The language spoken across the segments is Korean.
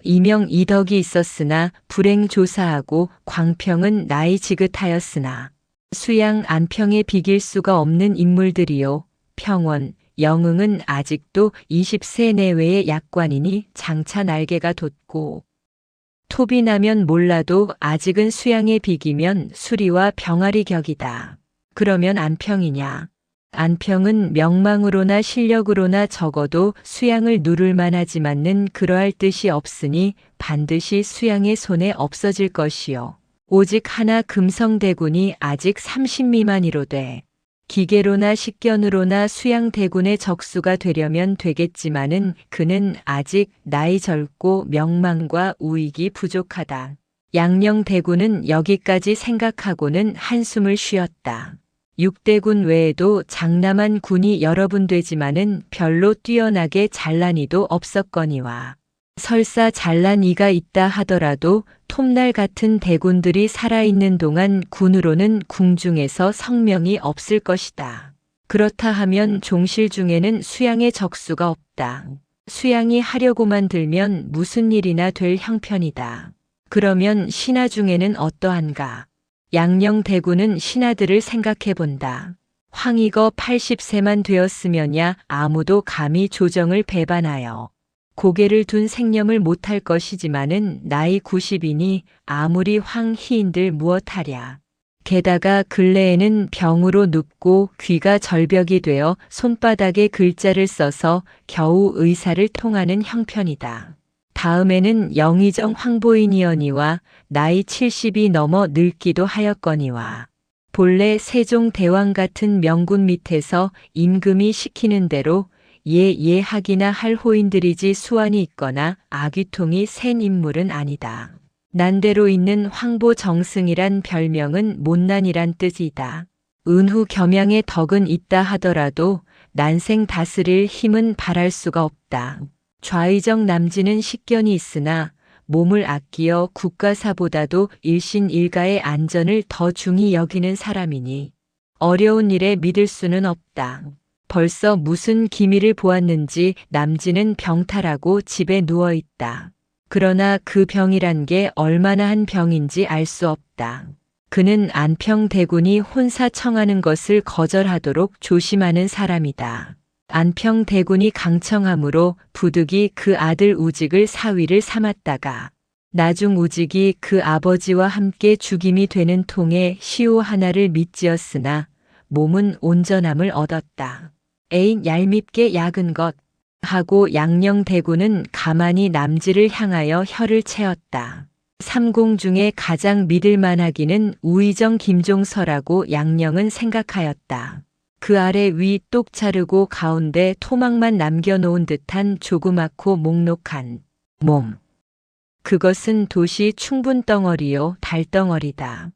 이명이덕이 있었으나 불행조사하고 광평은 나이 지긋하였으나 수양 안평에 비길 수가 없는 인물들이요. 평원, 영흥은 아직도 20세 내외의 약관이니 장차 날개가 돋고 톱이 나면 몰라도 아직은 수양에 비기면 수리와 병아리 격이다. 그러면 안평이냐? 안평은 명망으로나 실력으로나 적어도 수양을 누를 만하지만은 그러할 뜻이 없으니 반드시 수양의 손에 없어질 것이요. 오직 하나 금성대군이 아직 30 미만이로되 기계로나 식견으로나 수양대군의 적수가 되려면 되겠지만은 그는 아직 나이 젊고 명망과 우익이 부족하다. 양녕대군은 여기까지 생각하고는 한숨을 쉬었다. 6대군 외에도 장남한 군이 여러 분 되지만은 별로 뛰어나게 잘난 이도 없었거니와 설사 잘난 이가 있다 하더라도 톱날 같은 대군들이 살아있는 동안 군으로는 궁중에서 성명이 없을 것이다. 그렇다 하면 종실 중에는 수양의 적수가 없다. 수양이 하려고만 들면 무슨 일이나 될 형편이다. 그러면 신하 중에는 어떠한가? 양녕대군은 신하들을 생각해 본다. 황익어 80세만 되었으면야 아무도 감히 조정을 배반하여 고개를 둔 생념을 못할 것이지만은 나이 90이니 아무리 황희인들 무엇하랴. 게다가 근래에는 병으로 눕고 귀가 절벽이 되어 손바닥에 글자를 써서 겨우 의사를 통하는 형편이다. 다음에는 영의정 황보인이언니와 나이 70이 넘어 늙기도 하였거니와 본래 세종대왕 같은 명군 밑에서 임금이 시키는 대로 예하기나 할 호인들이지 수완이 있거나 아귀통이 센 인물은 아니다. 난대로 있는 황보정승이란 별명은 못난이란 뜻이다. 은후 겸양의 덕은 있다 하더라도 난생 다스릴 힘은 바랄 수가 없다. 좌의정 남진은 식견이 있으나 몸을 아끼어 국가사보다도 일신일가의 안전을 더 중히 여기는 사람이니 어려운 일에 믿을 수는 없다. 벌써 무슨 기미를 보았는지 남진은 병탈하고 집에 누워있다. 그러나 그 병이란 게 얼마나 한 병인지 알 수 없다. 그는 안평대군이 혼사 청하는 것을 거절하도록 조심하는 사람이다. 안평대군이 강청함으로 부득이 그 아들 우직을 사위를 삼았다가 나중 우직이 그 아버지와 함께 죽임이 되는 통에 시호 하나를 밑지었으나 몸은 온전함을 얻었다. 에인 얄밉게 약은 것 하고 양녕대군은 가만히 남지를 향하여 혀를 채었다. 삼공 중에 가장 믿을 만하기는 우의정 김종서라고 양녕은 생각하였다. 그 아래 위 똑 자르고 가운데 토막만 남겨놓은 듯한 조그맣고 목록한 몸. 그것은 도시 충분덩어리요 달덩어리다.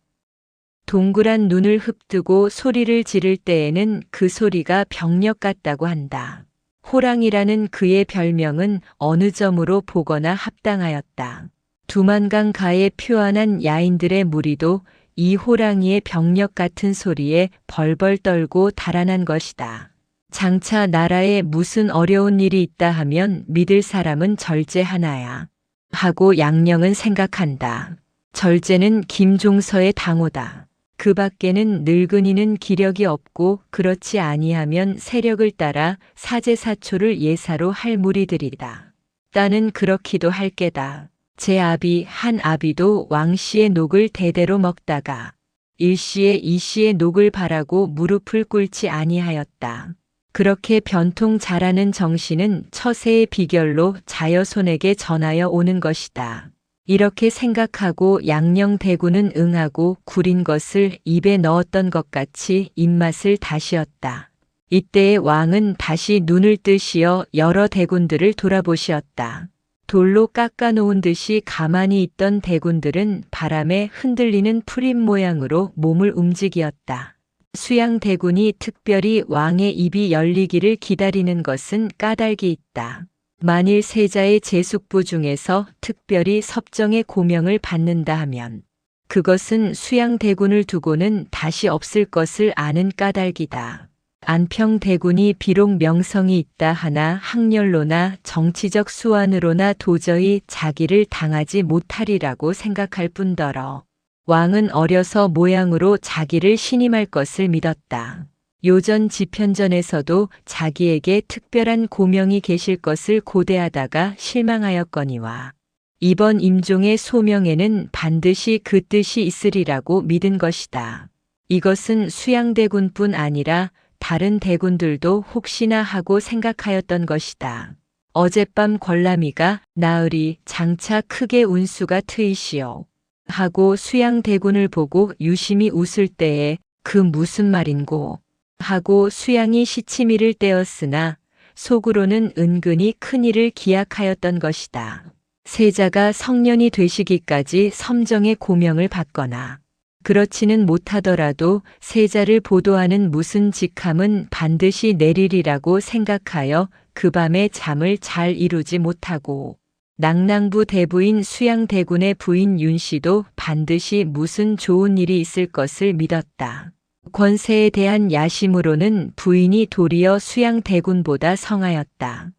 동그란 눈을 흡뜨고 소리를 지를 때에는 그 소리가 병력 같다고 한다. 호랑이라는 그의 별명은 어느 점으로 보거나 합당하였다. 두만강 가에 표안한 야인들의 무리도 이 호랑이의 병력 같은 소리에 벌벌 떨고 달아난 것이다. 장차 나라에 무슨 어려운 일이 있다 하면 믿을 사람은 절제 하나야. 하고 양녕은 생각한다. 절제는 김종서의 당호다. 그 밖에는 늙은이는 기력이 없고 그렇지 아니하면 세력을 따라 사제사초를 예사로 할 무리들이다. 따는 그렇기도 할 게다. 제 아비 한 아비도 왕씨의 녹을 대대로 먹다가 일씨의 이씨의 녹을 바라고 무릎을 꿇지 아니하였다. 그렇게 변통 잘하는 정신은 처세의 비결로 자여손에게 전하여 오는 것이다. 이렇게 생각하고 양녕대군은 응하고 구린 것을 입에 넣었던 것 같이 입맛을 다시었다. 이때의 왕은 다시 눈을 뜨시어 여러 대군들을 돌아보시었다. 돌로 깎아놓은 듯이 가만히 있던 대군들은 바람에 흔들리는 풀잎 모양으로 몸을 움직이었다. 수양대군이 특별히 왕의 입이 열리기를 기다리는 것은 까닭이 있다. 만일 세자의 제숙부 중에서 특별히 섭정의 고명을 받는다 하면 그것은 수양대군을 두고는 다시 없을 것을 아는 까닭이다. 안평대군이 비록 명성이 있다 하나 학렬로나 정치적 수완으로나 도저히 자기를 당하지 못하리라고 생각할 뿐더러 왕은 어려서 모양으로 자기를 신임할 것을 믿었다. 요전 집현전에서도 자기에게 특별한 고명이 계실 것을 고대하다가 실망하였거니와 이번 임종의 소명에는 반드시 그 뜻이 있으리라고 믿은 것이다. 이것은 수양대군뿐 아니라 다른 대군들도 혹시나 하고 생각하였던 것이다. 어젯밤 권람이가 나으리 장차 크게 운수가 트이시오 하고 수양대군을 보고 유심히 웃을 때에 그 무슨 말인고 하고 수양이 시치미를 떼었으나 속으로는 은근히 큰일을 기약하였던 것이다. 세자가 성년이 되시기까지 섬정의 고명을 받거나 그렇지는 못하더라도 세자를 보도하는 무슨 직함은 반드시 내리리라고 생각하여 그 밤에 잠을 잘 이루지 못하고 낙랑부 대부인 수양대군의 부인 윤씨도 반드시 무슨 좋은 일이 있을 것을 믿었다. 권세에 대한 야심으로는 부인이 도리어 수양대군보다 성하였다.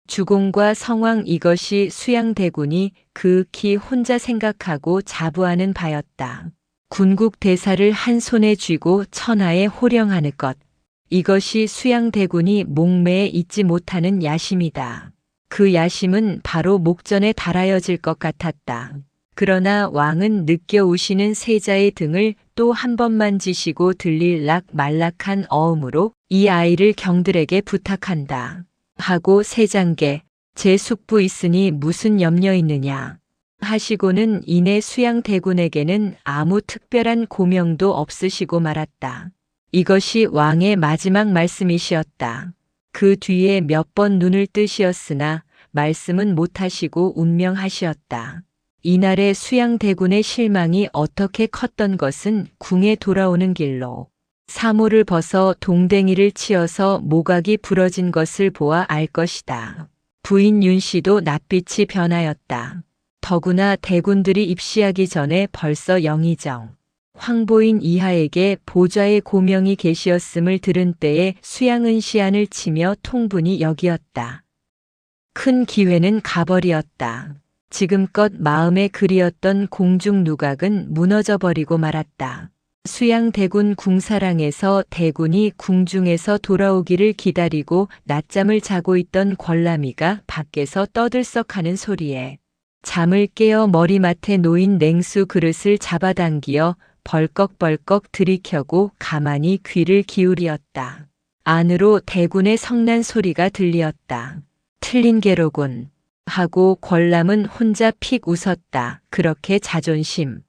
주공과 성왕 이것이 수양대군이 극히 혼자 생각하고 자부하는 바였다. 군국 대사를 한 손에 쥐고 천하에 호령하는 것. 이것이 수양대군이 목매에 잊지 못하는 야심이다. 그 야심은 바로 목전에 달하여질 것 같았다. 그러나 왕은 느껴 오시는 세자의 등을 또 한 번만 지시고 들릴락 말락한 어음으로 이 아이를 경들에게 부탁한다. 하고 세장께 제 숙부 있으니 무슨 염려 있느냐 하시고는 이내 수양대군에게는 아무 특별한 고명도 없으시고 말았다. 이것이 왕의 마지막 말씀이시었다. 그 뒤에 몇 번 눈을 뜨시었으나 말씀은 못하시고 운명하시었다. 이날의 수양대군의 실망이 어떻게 컸던 것은 궁에 돌아오는 길로 사모를 벗어 동댕이를 치어서 모각이 부러진 것을 보아 알 것이다. 부인 윤씨도 낯빛이 변하였다. 더구나 대군들이 입시하기 전에 벌써 영의정, 황보인 이하에게 보좌의 고명이 계시었음을 들은 때에 수양은시안을 치며 통분히 여기었다. 큰 기회는 가버리었다. 지금껏 마음에 그리었던 공중 누각은 무너져버리고 말았다. 수양대군 궁사랑에서 대군이 궁중에서 돌아오기를 기다리고 낮잠을 자고 있던 권람이가 밖에서 떠들썩하는 소리에 잠을 깨어 머리맡에 놓인 냉수 그릇을 잡아당기어 벌컥벌컥 들이켜고 가만히 귀를 기울이었다. 안으로 대군의 성난 소리가 들리었다. 틀린 게로군 하고 권람은 혼자 픽 웃었다. 그렇게 자존심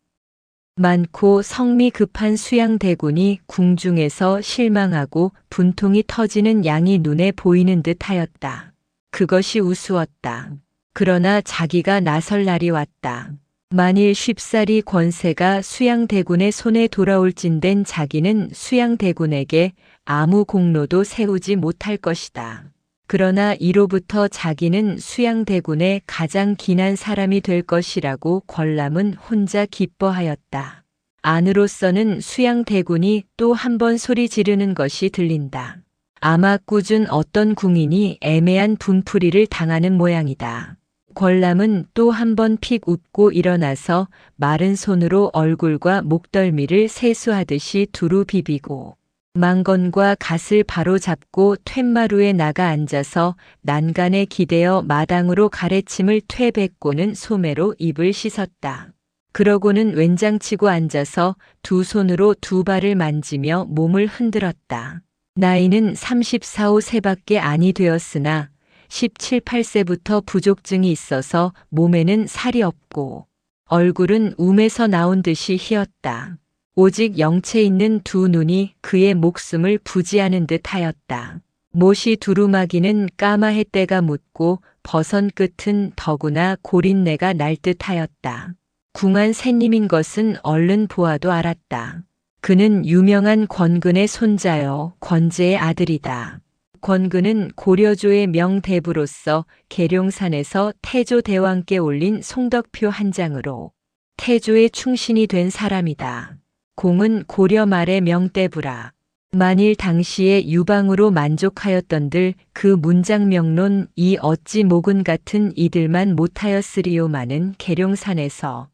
많고 성미 급한 수양대군이 궁중에서 실망하고 분통이 터지는 양이 눈에 보이는 듯 하였다. 그것이 우스웠다. 그러나 자기가 나설 날이 왔다. 만일 쉽사리 권세가 수양대군의 손에 돌아올진된 자기는 수양대군에게 아무 공로도 세우지 못할 것이다. 그러나 이로부터 자기는 수양대군의 가장 기난 사람이 될 것이라고 권람은 혼자 기뻐하였다. 안으로서는 수양대군이 또 한 번 소리 지르는 것이 들린다. 아마 꾸준 어떤 궁인이 애매한 분풀이를 당하는 모양이다. 권람은 또 한 번 픽 웃고 일어나서 마른 손으로 얼굴과 목덜미를 세수하듯이 두루 비비고 망건과 갓을 바로 잡고 툇마루에 나가 앉아서 난간에 기대어 마당으로 가래침을 퇴뱉고는 소매로 입을 씻었다. 그러고는 왼장치고 앉아서 두 손으로 두 발을 만지며 몸을 흔들었다. 나이는 34, 5세밖에 아니 되었으나 17, 8세부터 부족증이 있어서 몸에는 살이 없고 얼굴은 움에서 나온 듯이 희었다. 오직 영체 있는 두 눈이 그의 목숨을 부지하는 듯 하였다. 못이 두루마기는 까마해 때가 묻고 버선 끝은 더구나 고린내가 날 듯 하였다. 궁한 새님인 것은 얼른 보아도 알았다. 그는 유명한 권근의 손자여 권제의 아들이다. 권근은 고려조의 명대부로서 계룡산에서 태조 대왕께 올린 송덕표 한 장으로 태조의 충신이 된 사람이다. 공은 고려 말의 명대부라. 만일 당시에 유방으로 만족하였던들 그 문장명론 이 어찌 목은 같은 이들만 못하였으리요마는 계룡산에서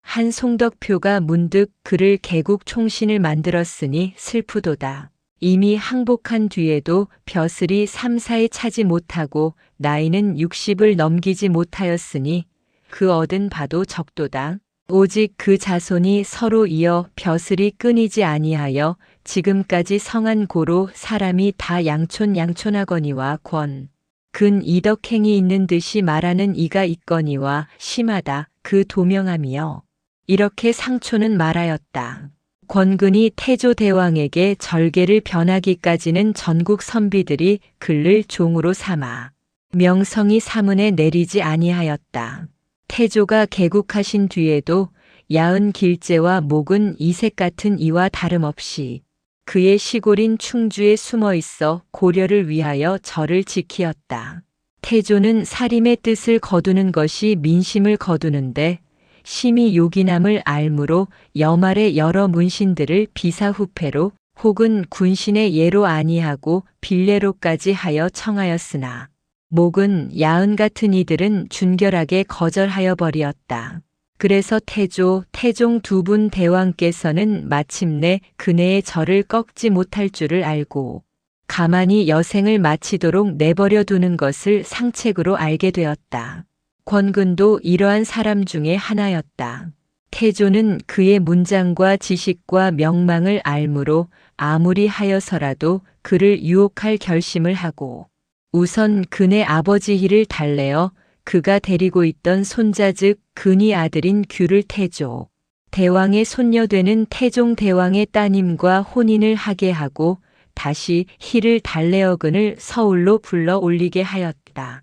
한 송덕표가 문득 그를 개국 총신을 만들었으니 슬프도다. 이미 항복한 뒤에도 벼슬이 3사에 차지 못하고 나이는 60을 넘기지 못하였으니 그 얻은 바도 적도다. 오직 그 자손이 서로 이어 벼슬이 끊이지 아니하여 지금까지 성한 고로 사람이 다 양촌하거니와 근 이덕행이 있는 듯이 말하는 이가 있거니와 심하다 그 도명함이여. 이렇게 상초는 말하였다. 권근이 태조대왕에게 절개를 변하기까지는 전국 선비들이 그를 종으로 삼아 명성이 사문에 내리지 아니하였다. 태조가 개국하신 뒤에도 야은 길재와 목은 이색 같은 이와 다름없이 그의 시골인 충주에 숨어 있어 고려를 위하여 절을 지키었다. 태조는 사림의 뜻을 거두는 것이 민심을 거두는데 심히 요긴함을 알므로 여말의 여러 문신들을 비사후패로 혹은 군신의 예로 아니하고 빌례로까지 하여 청하였으나 목은 야은 같은 이들은 준결하게 거절하여 버리었다. 그래서 태종 두 분 대왕께서는 마침내 그네의 절을 꺾지 못할 줄을 알고 가만히 여생을 마치도록 내버려 두는 것을 상책으로 알게 되었다. 권근도 이러한 사람 중에 하나였다. 태조는 그의 문장과 지식과 명망을 알므로 아무리 하여서라도 그를 유혹할 결심을 하고 우선 그네 아버지 희를 달래어 그가 데리고 있던 손자 즉 근이 아들인 규를 태조 대왕의 손녀되는 태종 대왕의 따님과 혼인을 하게 하고 다시 희를 달래어 그를 서울로 불러 올리게 하였다.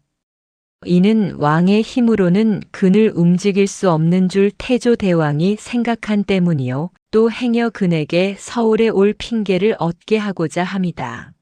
이는 왕의 힘으로는 근을 움직일 수 없는 줄 태조 대왕이 생각한 때문이요. 또 행여 근에게 서울에 올 핑계를 얻게 하고자 함이다.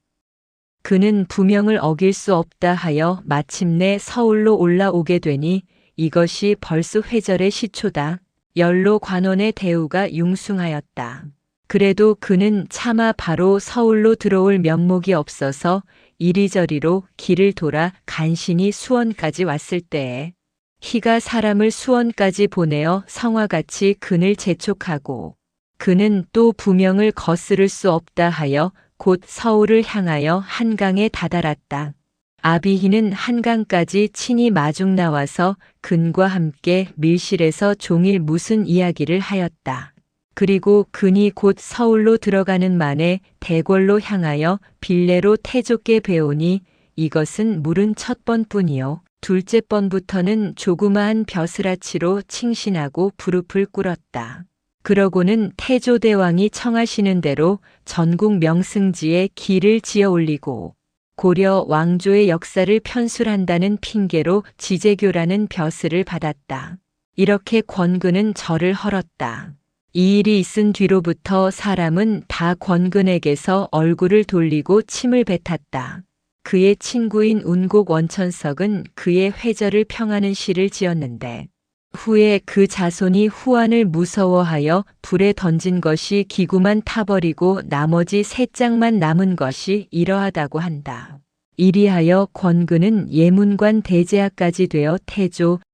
그는 부명을 어길 수 없다 하여 마침내 서울로 올라오게 되니 이것이 벌써 회절의 시초다. 연로 관원의 대우가 융숭하였다. 그래도 그는 차마 바로 서울로 들어올 면목이 없어서 이리저리로 길을 돌아 간신히 수원까지 왔을 때에 희가 사람을 수원까지 보내어 성화같이 근을 재촉하고 그는 또 부명을 거스를 수 없다 하여 곧 서울을 향하여 한강에 다다랐다. 아비희는 한강까지 친히 마중 나와서 근과 함께 밀실에서 종일 무슨 이야기를 하였다. 그리고 근이 곧 서울로 들어가는 만에 대궐로 향하여 빌례로 태조께 배우니 이것은 물은 첫 번뿐이요. 둘째 번부터는 조그마한 벼슬아치로 칭신하고 부릅을 꿇었다. 그러고는 태조대왕이 청하시는 대로 전국 명승지에 길을 지어 올리고 고려 왕조의 역사를 편술한다는 핑계로 지제교라는 벼슬을 받았다. 이렇게 권근은 절을 헐었다. 이 일이 있은 뒤로부터 사람은 다 권근에게서 얼굴을 돌리고 침을 뱉었다. 그의 친구인 운곡 원천석은 그의 회절을 평하는 시를 지었는데 후에 그 자손이 후한을 무서워하여 불에 던진 것이 기구만 타버리고 나머지 세 짝만 남은 것이 이러하다고 한다. 이리하여 권근은 예문관 대제하까지 되어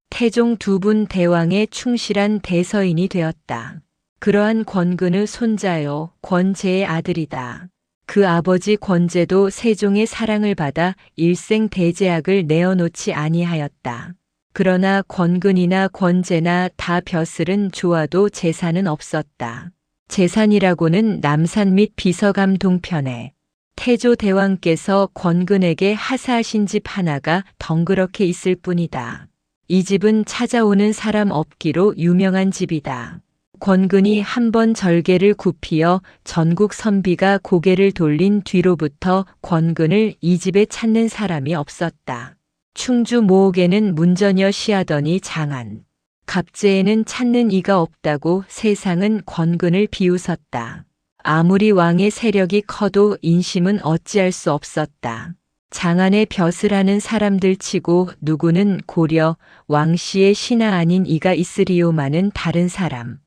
태종 두 분 대왕의 충실한 대서인이 되었다. 그러한 권근의 손자요 권제의 아들이다. 그 아버지 권제도 세종의 사랑을 받아 일생 대제학을 내어놓지 아니하였다. 그러나 권근이나 권제나 다 벼슬은 좋아도 재산은 없었다. 재산이라고는 남산 및 비서감 동편에 태조 대왕께서 권근에게 하사하신 집 하나가 덩그렇게 있을 뿐이다. 이 집은 찾아오는 사람 없기로 유명한 집이다. 권근이 한 번 절개를 굽히어 전국 선비가 고개를 돌린 뒤로부터 권근을 이 집에 찾는 사람이 없었다. 충주 모옥에는 문전여 시하더니 장안, 갑제에는 찾는 이가 없다고 세상은 권근을 비웃었다. 아무리 왕의 세력이 커도 인심은 어찌할 수 없었다. 장안의 벼슬하는 사람들 치고 누구는 고려 왕씨의 신하 아닌 이가 있으리요마는 다른 사람.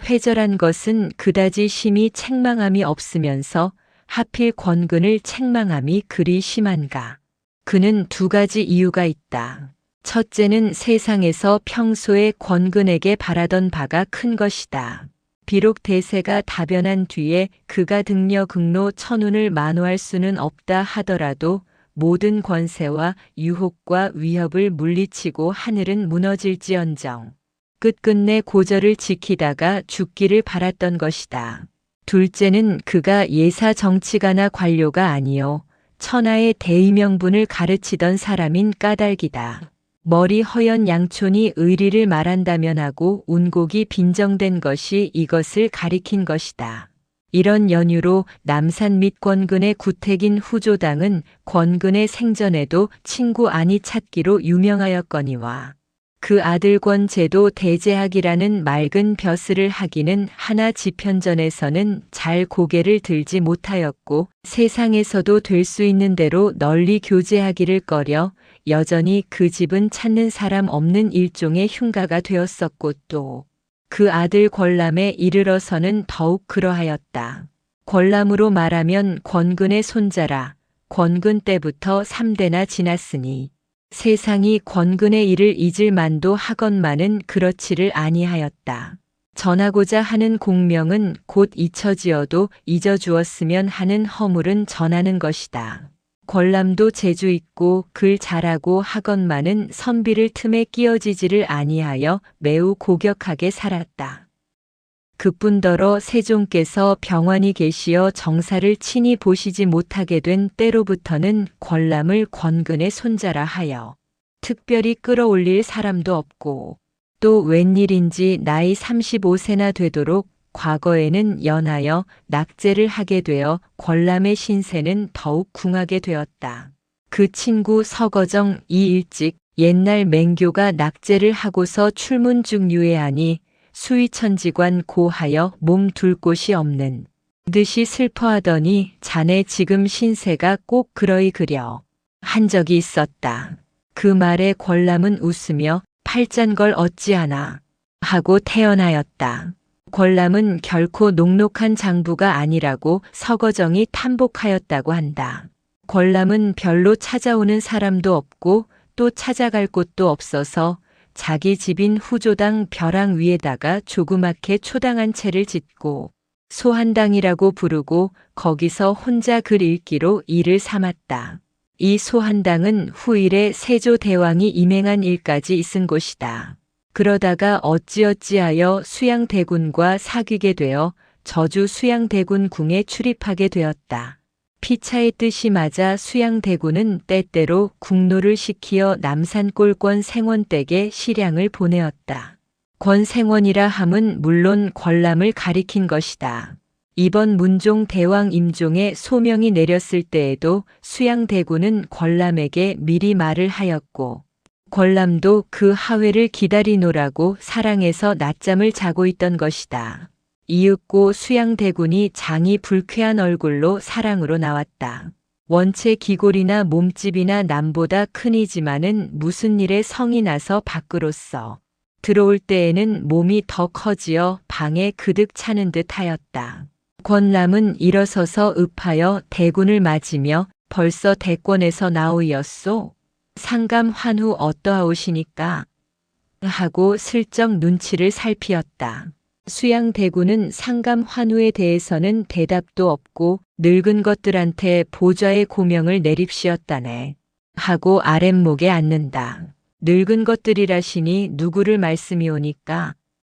회절한 것은 그다지 심히 책망함이 없으면서 하필 권근을 책망함이 그리 심한가. 그는 두 가지 이유가 있다. 첫째는 세상에서 평소에 권근에게 바라던 바가 큰 것이다. 비록 대세가 다변한 뒤에 그가 등려극로 천운을 만호할 수는 없다 하더라도 모든 권세와 유혹과 위협을 물리치고 하늘은 무너질지언정 끝끝내 고절을 지키다가 죽기를 바랐던 것이다. 둘째는 그가 예사 정치가나 관료가 아니요 천하의 대의명분을 가르치던 사람인 까닭이다. 머리 허연 양촌이 의리를 말한다면 하고 운곡이 빈정된 것이 이것을 가리킨 것이다. 이런 연유로 남산 및 권근의 구택인 후조당은 권근의 생전에도 친구 아니 찾기로 유명하였거니와 그 아들 권제도 대제학이라는 맑은 벼슬을 하기는 하나 지편전에서는 잘 고개를 들지 못하였고 세상에서도 될 수 있는 대로 널리 교제하기를 꺼려 여전히 그 집은 찾는 사람 없는 일종의 흉가가 되었었고 또 그 아들 권람에 이르러서는 더욱 그러하였다. 권람으로 말하면 권근의 손자라. 권근 때부터 3대나 지났으니 세상이 권근의 일을 잊을 만도 하건만은 그렇지를 아니하였다. 전하고자 하는 공명은 곧 잊혀지어도 잊어주었으면 하는 허물은 전하는 것이다. 권람도 재주 있고 글 잘하고 하건만은 선비를 틈에 끼어지지를 아니하여 매우 고격하게 살았다. 그뿐더러 세종께서 병환이 계시어 정사를 친히 보시지 못하게 된 때로부터는 권람을 권근의 손자라 하여 특별히 끌어올릴 사람도 없고 또 웬일인지 나이 35세나 되도록 과거에는 연하여 낙제를 하게 되어 권람의 신세는 더욱 궁하게 되었다. 그 친구 서거정 이일직 옛날 맹교가 낙제를 하고서 출문중 유예하니 수의천지관 고하여 몸 둘 곳이 없는 듯이 슬퍼하더니 자네 지금 신세가 꼭 그러이 그려 한 적이 있었다. 그 말에 권람은 웃으며 팔짠걸 어찌하나 하고 태연하였다. 권람은 결코 녹록한 장부가 아니라고 서거정이 탐복하였다고 한다. 권람은 별로 찾아오는 사람도 없고 또 찾아갈 곳도 없어서 자기 집인 후조당 벼랑 위에다가 조그맣게 초당 채를 짓고 소한당이라고 부르고 거기서 혼자 글 읽기로 일을 삼았다. 이 소한당은 후일에 세조대왕이 임행한 일까지 있은 곳이다. 그러다가 어찌어찌하여 수양대군과 사귀게 되어 저주 수양대군 궁에 출입하게 되었다. 피차의 뜻이 맞아 수양대군은 때때로 국노를 시키어 남산골권 생원댁에 시량을 보내었다. 권생원이라 함은 물론 권람을 가리킨 것이다. 이번 문종 대왕 임종의 소명이 내렸을 때에도 수양대군은 권람에게 미리 말을 하였고 권람도 그 하회를 기다리노라고 사랑해서 낮잠을 자고 있던 것이다. 이윽고 수양대군이 장이 불쾌한 얼굴로 사랑으로 나왔다. 원체 기골이나 몸집이나 남보다 크니지만은 무슨 일에 성이 나서 밖으로서 들어올 때에는 몸이 더 커지어 방에 그득 차는 듯 하였다. 권람은 일어서서 읍하여 대군을 맞으며 벌써 대권에서 나오이었소. 상감 환후 어떠하오시니까? 하고 슬쩍 눈치를 살피었다. 수양대군은 상감 환후에 대해서는 대답도 없고 늙은 것들한테 보좌의 고명을 내립시었다네. 하고 아랫목에 앉는다. 늙은 것들이라시니 누구를 말씀이오니까?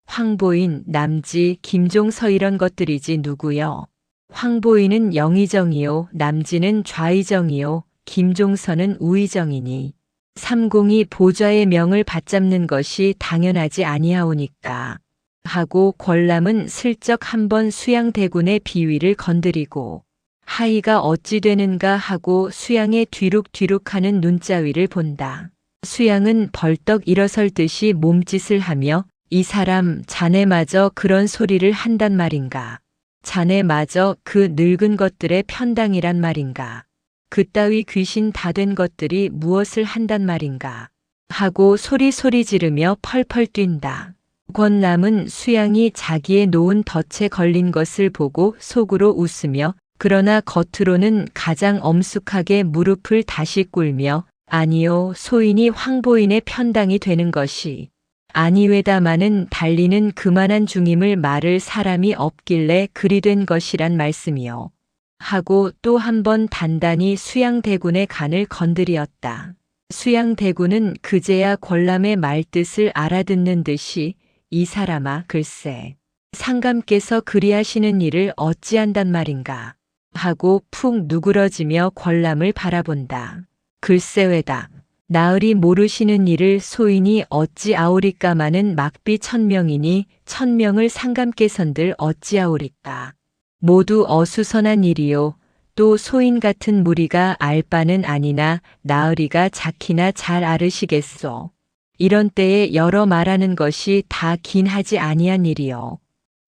황보인, 남지, 김종서 이런 것들이지 누구요? 황보인은 영의정이요, 남지는 좌의정이요, 김종서는 우의정이니 삼공이 보좌의 명을 받잡는 것이 당연하지 아니하오니까. 하고 권람은 슬쩍 한번 수양대군의 비위를 건드리고 하이가 어찌 되는가 하고 수양의 뒤룩뒤룩하는 눈자위를 본다. 수양은 벌떡 일어설 듯이 몸짓을 하며 이 사람 자네마저 그런 소리를 한단 말인가. 자네마저 그 늙은 것들의 편당이란 말인가. 그따위 귀신 다 된 것들이 무엇을 한단 말인가. 하고 소리 지르며 펄펄 뛴다. 권람은 수양이 자기의 놓은 덫에 걸린 것을 보고 속으로 웃으며 그러나 겉으로는 가장 엄숙하게 무릎을 다시 꿇며 아니요 소인이 황보인의 편당이 되는 것이 아니외다마는 달리는 그만한 중임을 말을 사람이 없길래 그리 된 것이란 말씀이요. 하고 또 한 번 단단히 수양대군의 간을 건드리었다. 수양대군은 그제야 권람의 말뜻을 알아듣는 듯이 이 사람아 글쎄 상감께서 그리하시는 일을 어찌한단 말인가 하고 푹 누그러지며 권람을 바라본다. 글쎄 왜다. 나으리 모르시는 일을 소인이 어찌 아오리까마는 막비 1000명이니 1000명을 상감께선들 어찌아오리까. 모두 어수선한 일이요. 또 소인 같은 무리가 알 바는 아니나 나으리가 작히나 잘 아르시겠소. 이런 때에 여러 말하는 것이 다 긴하지 아니한 일이요.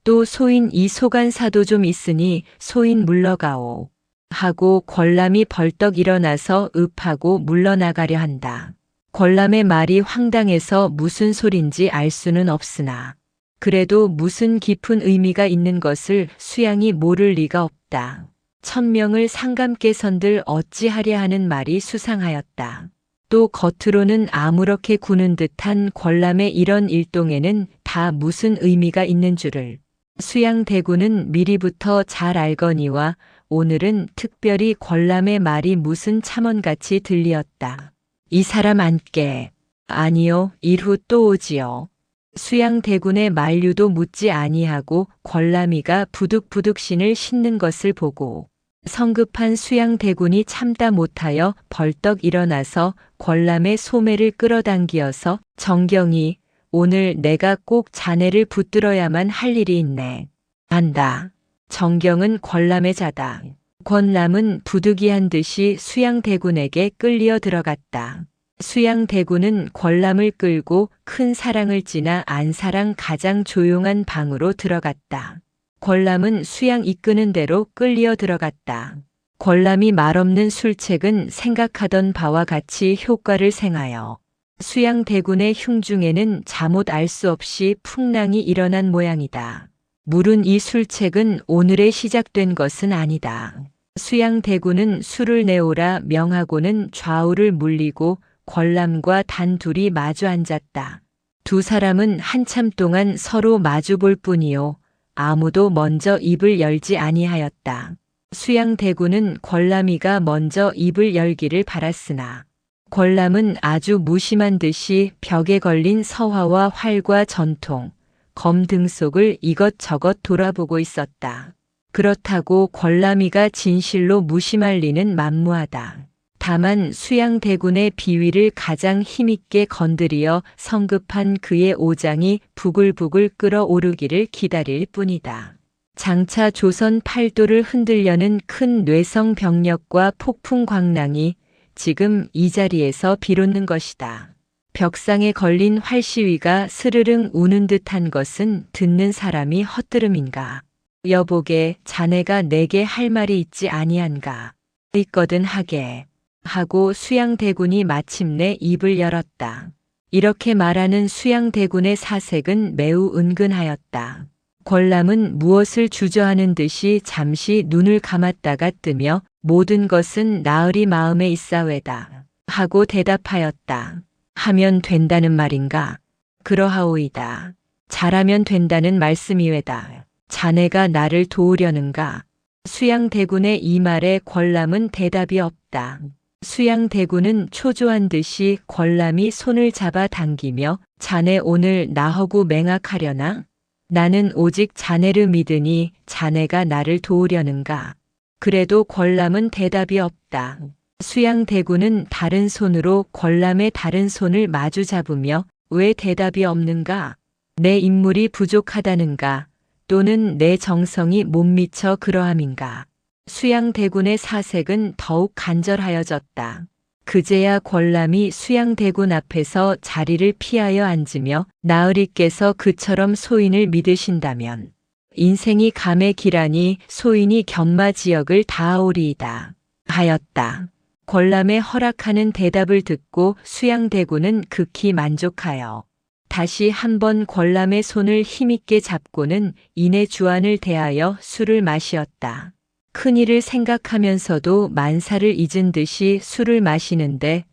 또 소인 이 소간사도 좀 있으니 소인 물러가오. 하고 권람이 벌떡 일어나서 읍하고 물러나가려 한다. 권람의 말이 황당해서 무슨 소린지 알 수는 없으나 그래도 무슨 깊은 의미가 있는 것을 수양이 모를 리가 없다. 1000명을 상감께선들 어찌하랴 하는 말이 수상하였다. 또 겉으로는 아무렇게 구는 듯한 권람의 이런 일동에는 다 무슨 의미가 있는 줄을 수양대군은 미리부터 잘 알거니와 오늘은 특별히 권람의 말이 무슨 참언같이 들리었다. 이 사람 안께 아니요 일후 또 오지요. 수양대군의 만류도 묻지 아니하고 권람이가 부득부득 신을 씻는 것을 보고 성급한 수양대군이 참다 못하여 벌떡 일어나서 권람의 소매를 끌어당기어서 정경이 오늘 내가 꼭 자네를 붙들어야만 할 일이 있네. 안다. 정경은 권람의 자다. 권람은 부득이한 듯이 수양대군에게 끌려 들어갔다. 수양대군은 권람을 끌고 큰 사랑을 지나 안사랑 가장 조용한 방으로 들어갔다. 권람은 수양 이끄는 대로 끌려 들어갔다. 권람이 말없는 술책은 생각하던 바와 같이 효과를 생하여 수양대군의 흉중에는 잠옷 알 수 없이 풍랑이 일어난 모양이다. 물은 이 술책은 오늘에 시작된 것은 아니다. 수양대군은 술을 내오라 명하고는 좌우를 물리고 권람과 단둘이 마주 앉았다. 두 사람은 한참 동안 서로 마주 볼 뿐이요. 아무도 먼저 입을 열지 아니하였다. 수양대군은 권람이가 먼저 입을 열기를 바랐으나 권람은 아주 무심한 듯이 벽에 걸린 서화와 활과 전통, 검 등 속을 이것저것 돌아보고 있었다. 그렇다고 권람이가 진실로 무심할 리는 만무하다. 다만 수양대군의 비위를 가장 힘있게 건드리어 성급한 그의 오장이 부글부글 끓어오르기를 기다릴 뿐이다. 장차 조선 팔도를 흔들려는 큰 뇌성 병력과 폭풍 광랑이 지금 이 자리에서 비롯는 것이다. 벽상에 걸린 활시위가 스르릉 우는 듯한 것은 듣는 사람이 헛들음인가. 여보게 자네가 내게 할 말이 있지 아니한가. 있거든 하게. 하고 수양대군이 마침내 입을 열었다. 이렇게 말하는 수양대군의 사색은 매우 은근하였다. 권람은 무엇을 주저하는 듯이 잠시 눈을 감았다가 뜨며 모든 것은 나으리 마음에 있사외다 하고 대답하였다. 하면 된다는 말인가? 그러하오이다. 잘하면 된다는 말씀이외다. 자네가 나를 도우려는가? 수양대군의 이 말에 권람은 대답이 없다. 수양대군은 초조한 듯이 권람이 손을 잡아 당기며 자네 오늘 나하고 맹약하려나? 나는 오직 자네를 믿으니 자네가 나를 도우려는가? 그래도 권람은 대답이 없다. 수양대군은 다른 손으로 권람의 다른 손을 마주 잡으며 왜 대답이 없는가? 내 인물이 부족하다는가? 또는 내 정성이 못 미쳐 그러함인가? 수양대군의 사색은 더욱 간절하여졌다. 그제야 권람이 수양대군 앞에서 자리를 피하여 앉으며 나으리께서 그처럼 소인을 믿으신다면 인생이 감의 길하니 소인이 견마 지역을 다하오리이다 하였다. 권람의 허락하는 대답을 듣고 수양대군은 극히 만족하여 다시 한번 권람의 손을 힘있게 잡고는 이내 주안을 대하여 술을 마시었다. 큰일을 생각하면서도 만사를 잊은 듯이 술을 마시는데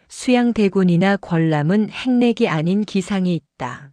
수양대군이나 권람은 행색이 아닌 기상이 있다.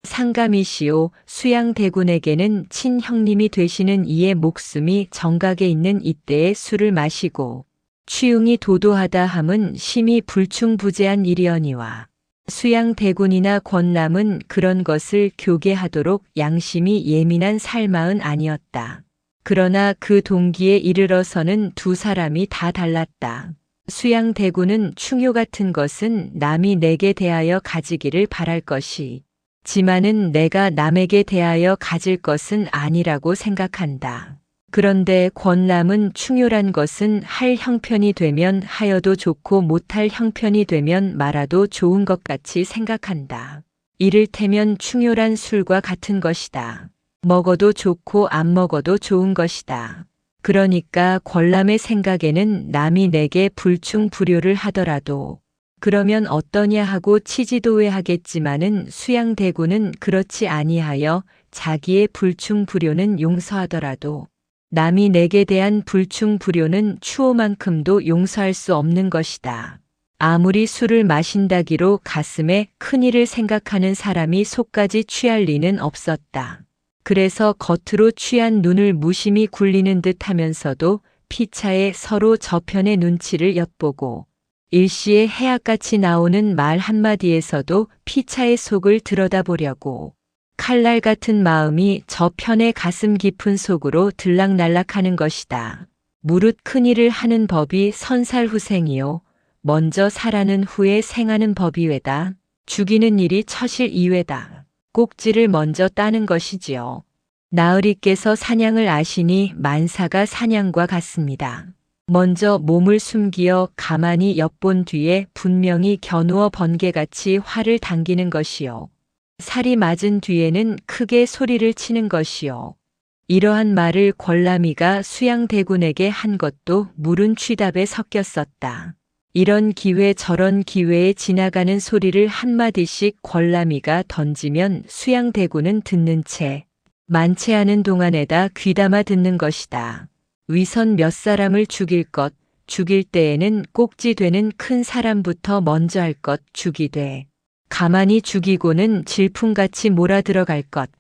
상감이시오. 수양대군에게는 친형님이 되시는 이의 목숨이 정각에 있는 이때에 술을 마시고 취웅이 도도하다 함은 심히 불충부재한 일이언니와 수양대군이나 권람은 그런 것을 교계하도록 양심이 예민한 살마은 아니었다. 그러나 그 동기에 이르러서는 두 사람이 다 달랐다. 수양대군은 충효 같은 것은 남이 내게 대하여 가지기를 바랄 것이 지만은 내가 남에게 대하여 가질 것은 아니라고 생각한다. 그런데 권람은 충효란 것은 할 형편이 되면 하여도 좋고 못할 형편이 되면 말아도 좋은 것 같이 생각한다. 이를테면 충효란 술과 같은 것이다. 먹어도 좋고 안 먹어도 좋은 것이다. 그러니까 권람의 생각에는 남이 내게 불충불효를 하더라도 그러면 어떠냐 하고 치지도외하겠지만은 수양대군은 그렇지 아니하여 자기의 불충불효는 용서하더라도 남이 내게 대한 불충불효는 추호만큼도 용서할 수 없는 것이다. 아무리 술을 마신다기로 가슴에 큰일을 생각하는 사람이 속까지 취할 리는 없었다. 그래서 겉으로 취한 눈을 무심히 굴리는 듯 하면서도 피차에 서로 저편의 눈치를 엿보고 일시에 해악같이 나오는 말 한마디에서도 피차의 속을 들여다보려고 칼날 같은 마음이 저편의 가슴 깊은 속으로 들락날락하는 것이다. 무릇 큰일을 하는 법이 선살후생이요. 먼저 살아는 후에 생하는 법이외다. 죽이는 일이 처실 이외다. 꼭지를 먼저 따는 것이지요. 나으리께서 사냥을 아시니 만사가 사냥과 같습니다. 먼저 몸을 숨기어 가만히 엿본 뒤에 분명히 겨누어 번개같이 활을 당기는 것이요. 살이 맞은 뒤에는 크게 소리를 치는 것이요. 이러한 말을 권람이가 수양대군에게 한 것도 물은 취답에 섞였었다. 이런 기회 저런 기회에 지나가는 소리를 한마디씩 권람이가 던지면 수양대군은 듣는 채 많지 않은 동안에다 귀담아 듣는 것이다. 위선 몇 사람을 죽일 것, 죽일 때에는 꼭지 되는 큰 사람부터 먼저 할 것 죽이되 가만히 죽이고는 질풍같이 몰아들어갈 것.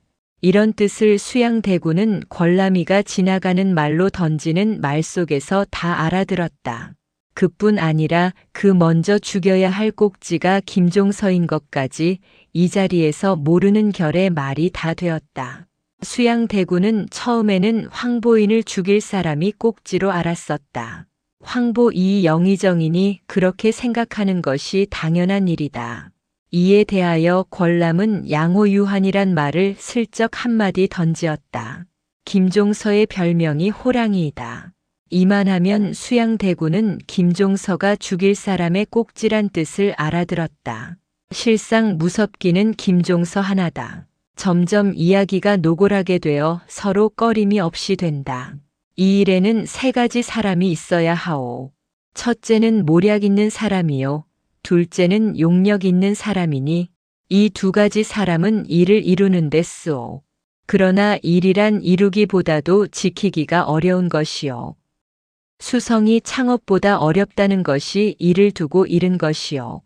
이런 뜻을 수양대군은 권람이가 지나가는 말로 던지는 말 속에서 다 알아들었다. 그뿐 아니라 그 먼저 죽여야 할 꼭지가 김종서인 것까지 이 자리에서 모르는 결의 말이 다 되었다. 수양대군은 처음에는 황보인을 죽일 사람이 꼭지로 알았었다. 황보 이 영의정이니 그렇게 생각하는 것이 당연한 일이다. 이에 대하여 권람은 양호유한이란 말을 슬쩍 한마디 던지었다. 김종서의 별명이 호랑이이다. 이만하면 수양대군은 김종서가 죽일 사람의 꼭지란 뜻을 알아들었다. 실상 무섭기는 김종서 하나다. 점점 이야기가 노골하게 되어 서로 꺼림이 없이 된다. 이 일에는 세 가지 사람이 있어야 하오. 첫째는 모략 있는 사람이요. 둘째는 용력 있는 사람이니 이 두 가지 사람은 일을 이루는 데 쓰오. 그러나 일이란 이루기보다도 지키기가 어려운 것이요. 수성이 창업보다 어렵다는 것이 일을 두고 잃은 것이요.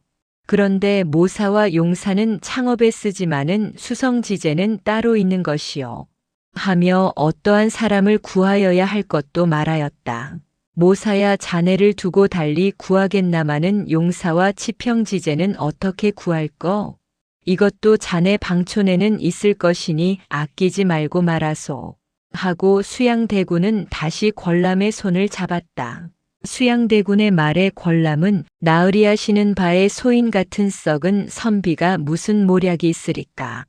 그런데 모사와 용사는 창업에 쓰지만은 수성지제는 따로 있는 것이요. 하며 어떠한 사람을 구하여야 할 것도 말하였다. 모사야 자네를 두고 달리 구하겠나마는 용사와 치평지제는 어떻게 구할꼬? 이것도 자네 방촌에는 있을 것이니 아끼지 말고 말아소. 하고 수양대군은 다시 권람의 손을 잡았다. 수양대군의 말에 권람은 나으리 하시는 바에 소인 같은 썩은 선비가 무슨 모략이 있으리까.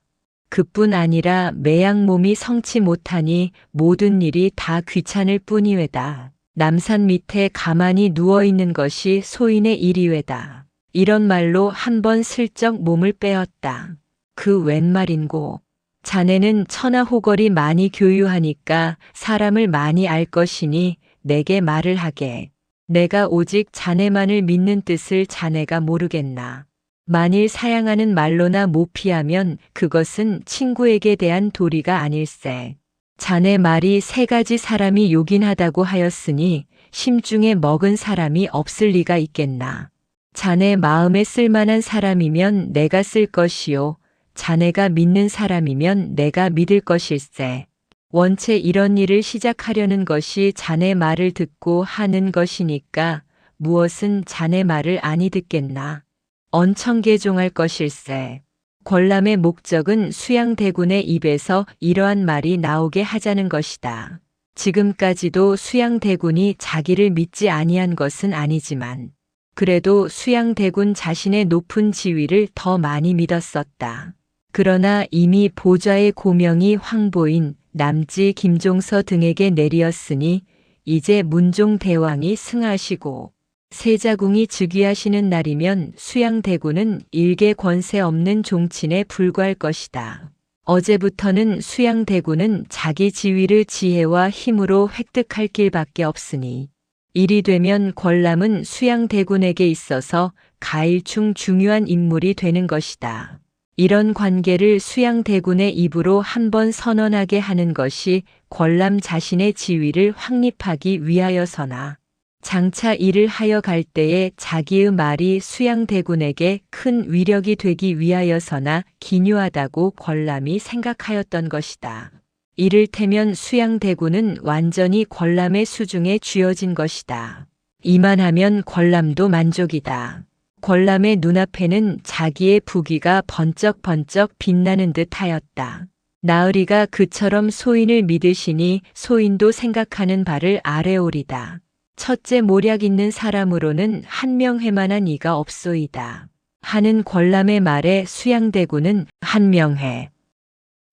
그뿐 아니라 매양 몸이 성치 못하니 모든 일이 다 귀찮을 뿐이외다. 남산 밑에 가만히 누워있는 것이 소인의 일이외다. 이런 말로 한번 슬쩍 몸을 빼었다. 그 웬 말인고. 자네는 천하호걸이 많이 교유하니까 사람을 많이 알 것이니 내게 말을 하게. 내가 오직 자네만을 믿는 뜻을 자네가 모르겠나. 만일 사양하는 말로나 못 피하면 그것은 친구에게 대한 도리가 아닐세. 자네 말이 세 가지 사람이 요긴하다고 하였으니 심중에 먹은 사람이 없을 리가 있겠나. 자네 마음에 쓸만한 사람이면 내가 쓸 것이요. 자네가 믿는 사람이면 내가 믿을 것일세. 원체 이런 일을 시작하려는 것이 자네 말을 듣고 하는 것이니까 무엇은 자네 말을 아니 듣겠나. 언청계종할 것일세. 권람의 목적은 수양대군의 입에서 이러한 말이 나오게 하자는 것이다. 지금까지도 수양대군이 자기를 믿지 아니한 것은 아니지만 그래도 수양대군 자신의 높은 지위를 더 많이 믿었었다. 그러나 이미 보좌의 고명이 황보인 남지 김종서 등에게 내리었으니 이제 문종대왕이 승하시고 세자궁이 즉위하시는 날이면 수양대군은 일개 권세 없는 종친에 불과할 것이다. 어제부터는 수양대군은 자기 지위를 지혜와 힘으로 획득할 길밖에 없으니 이리 되면 권람은 수양대군에게 있어서 가일중 중요한 인물이 되는 것이다. 이런 관계를 수양대군의 입으로 한번 선언하게 하는 것이 권람 자신의 지위를 확립하기 위하여서나 장차 일을 하여 갈 때에 자기의 말이 수양대군에게 큰 위력이 되기 위하여서나 기묘하다고 권람이 생각하였던 것이다. 이를테면 수양대군은 완전히 권람의 수중에 쥐어진 것이다. 이만하면 권람도 만족이다. 권람의 눈앞에는 자기의 부귀가 번쩍번쩍 빛나는 듯 하였다. 나으리가 그처럼 소인을 믿으시니 소인도 생각하는 바를 아뢰오리다. 첫째 모략 있는 사람으로는 한명회만한 이가 없소이다. 하는 권람의 말에 수양대군은 한명회,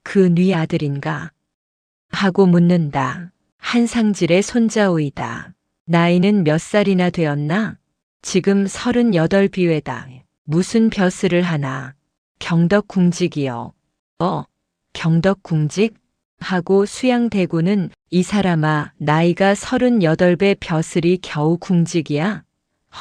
그 네 아들인가? 하고 묻는다. 한상질의 손자오이다. 나이는 몇 살이나 되었나? 지금 38비회다. 무슨 벼슬을 하나? 경덕궁직이요. 경덕궁직? 하고 수양대군은 이 사람아 나이가 38배 벼슬이 겨우 궁직이야?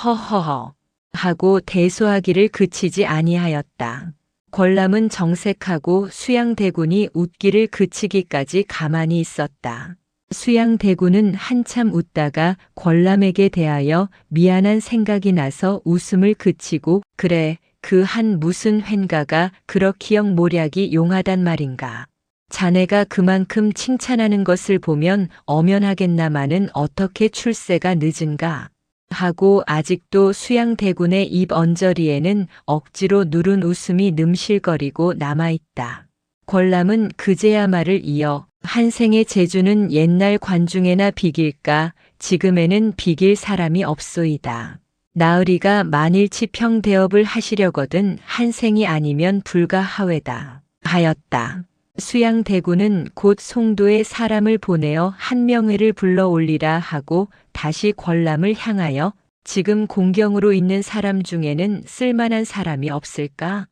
허허허 하고 대소하기를 그치지 아니하였다. 권람은 정색하고 수양대군이 웃기를 그치기까지 가만히 있었다. 수양대군은 한참 웃다가 권람에게 대하여 미안한 생각이 나서 웃음을 그치고 그래 그 한 무슨 횡가가 그렇기영 모략이 용하단 말인가. 자네가 그만큼 칭찬하는 것을 보면 엄연하겠나마는 어떻게 출세가 늦은가 하고 아직도 수양대군의 입 언저리에는 억지로 누른 웃음이 ንም실거리고 남아있다. 권람은 그제야 말을 이어 한생의 재주는 옛날 관중에나 비길까 지금에는 비길 사람이 없소이다. 나으리가 만일치 평대업을 하시려거든 한생이 아니면 불가하외다 하였다. 수양대군은 곧 송도에 사람을 보내어 한명회를 불러올리라 하고 다시 권람을 향하여 지금 공경으로 있는 사람 중에는 쓸만한 사람이 없을까?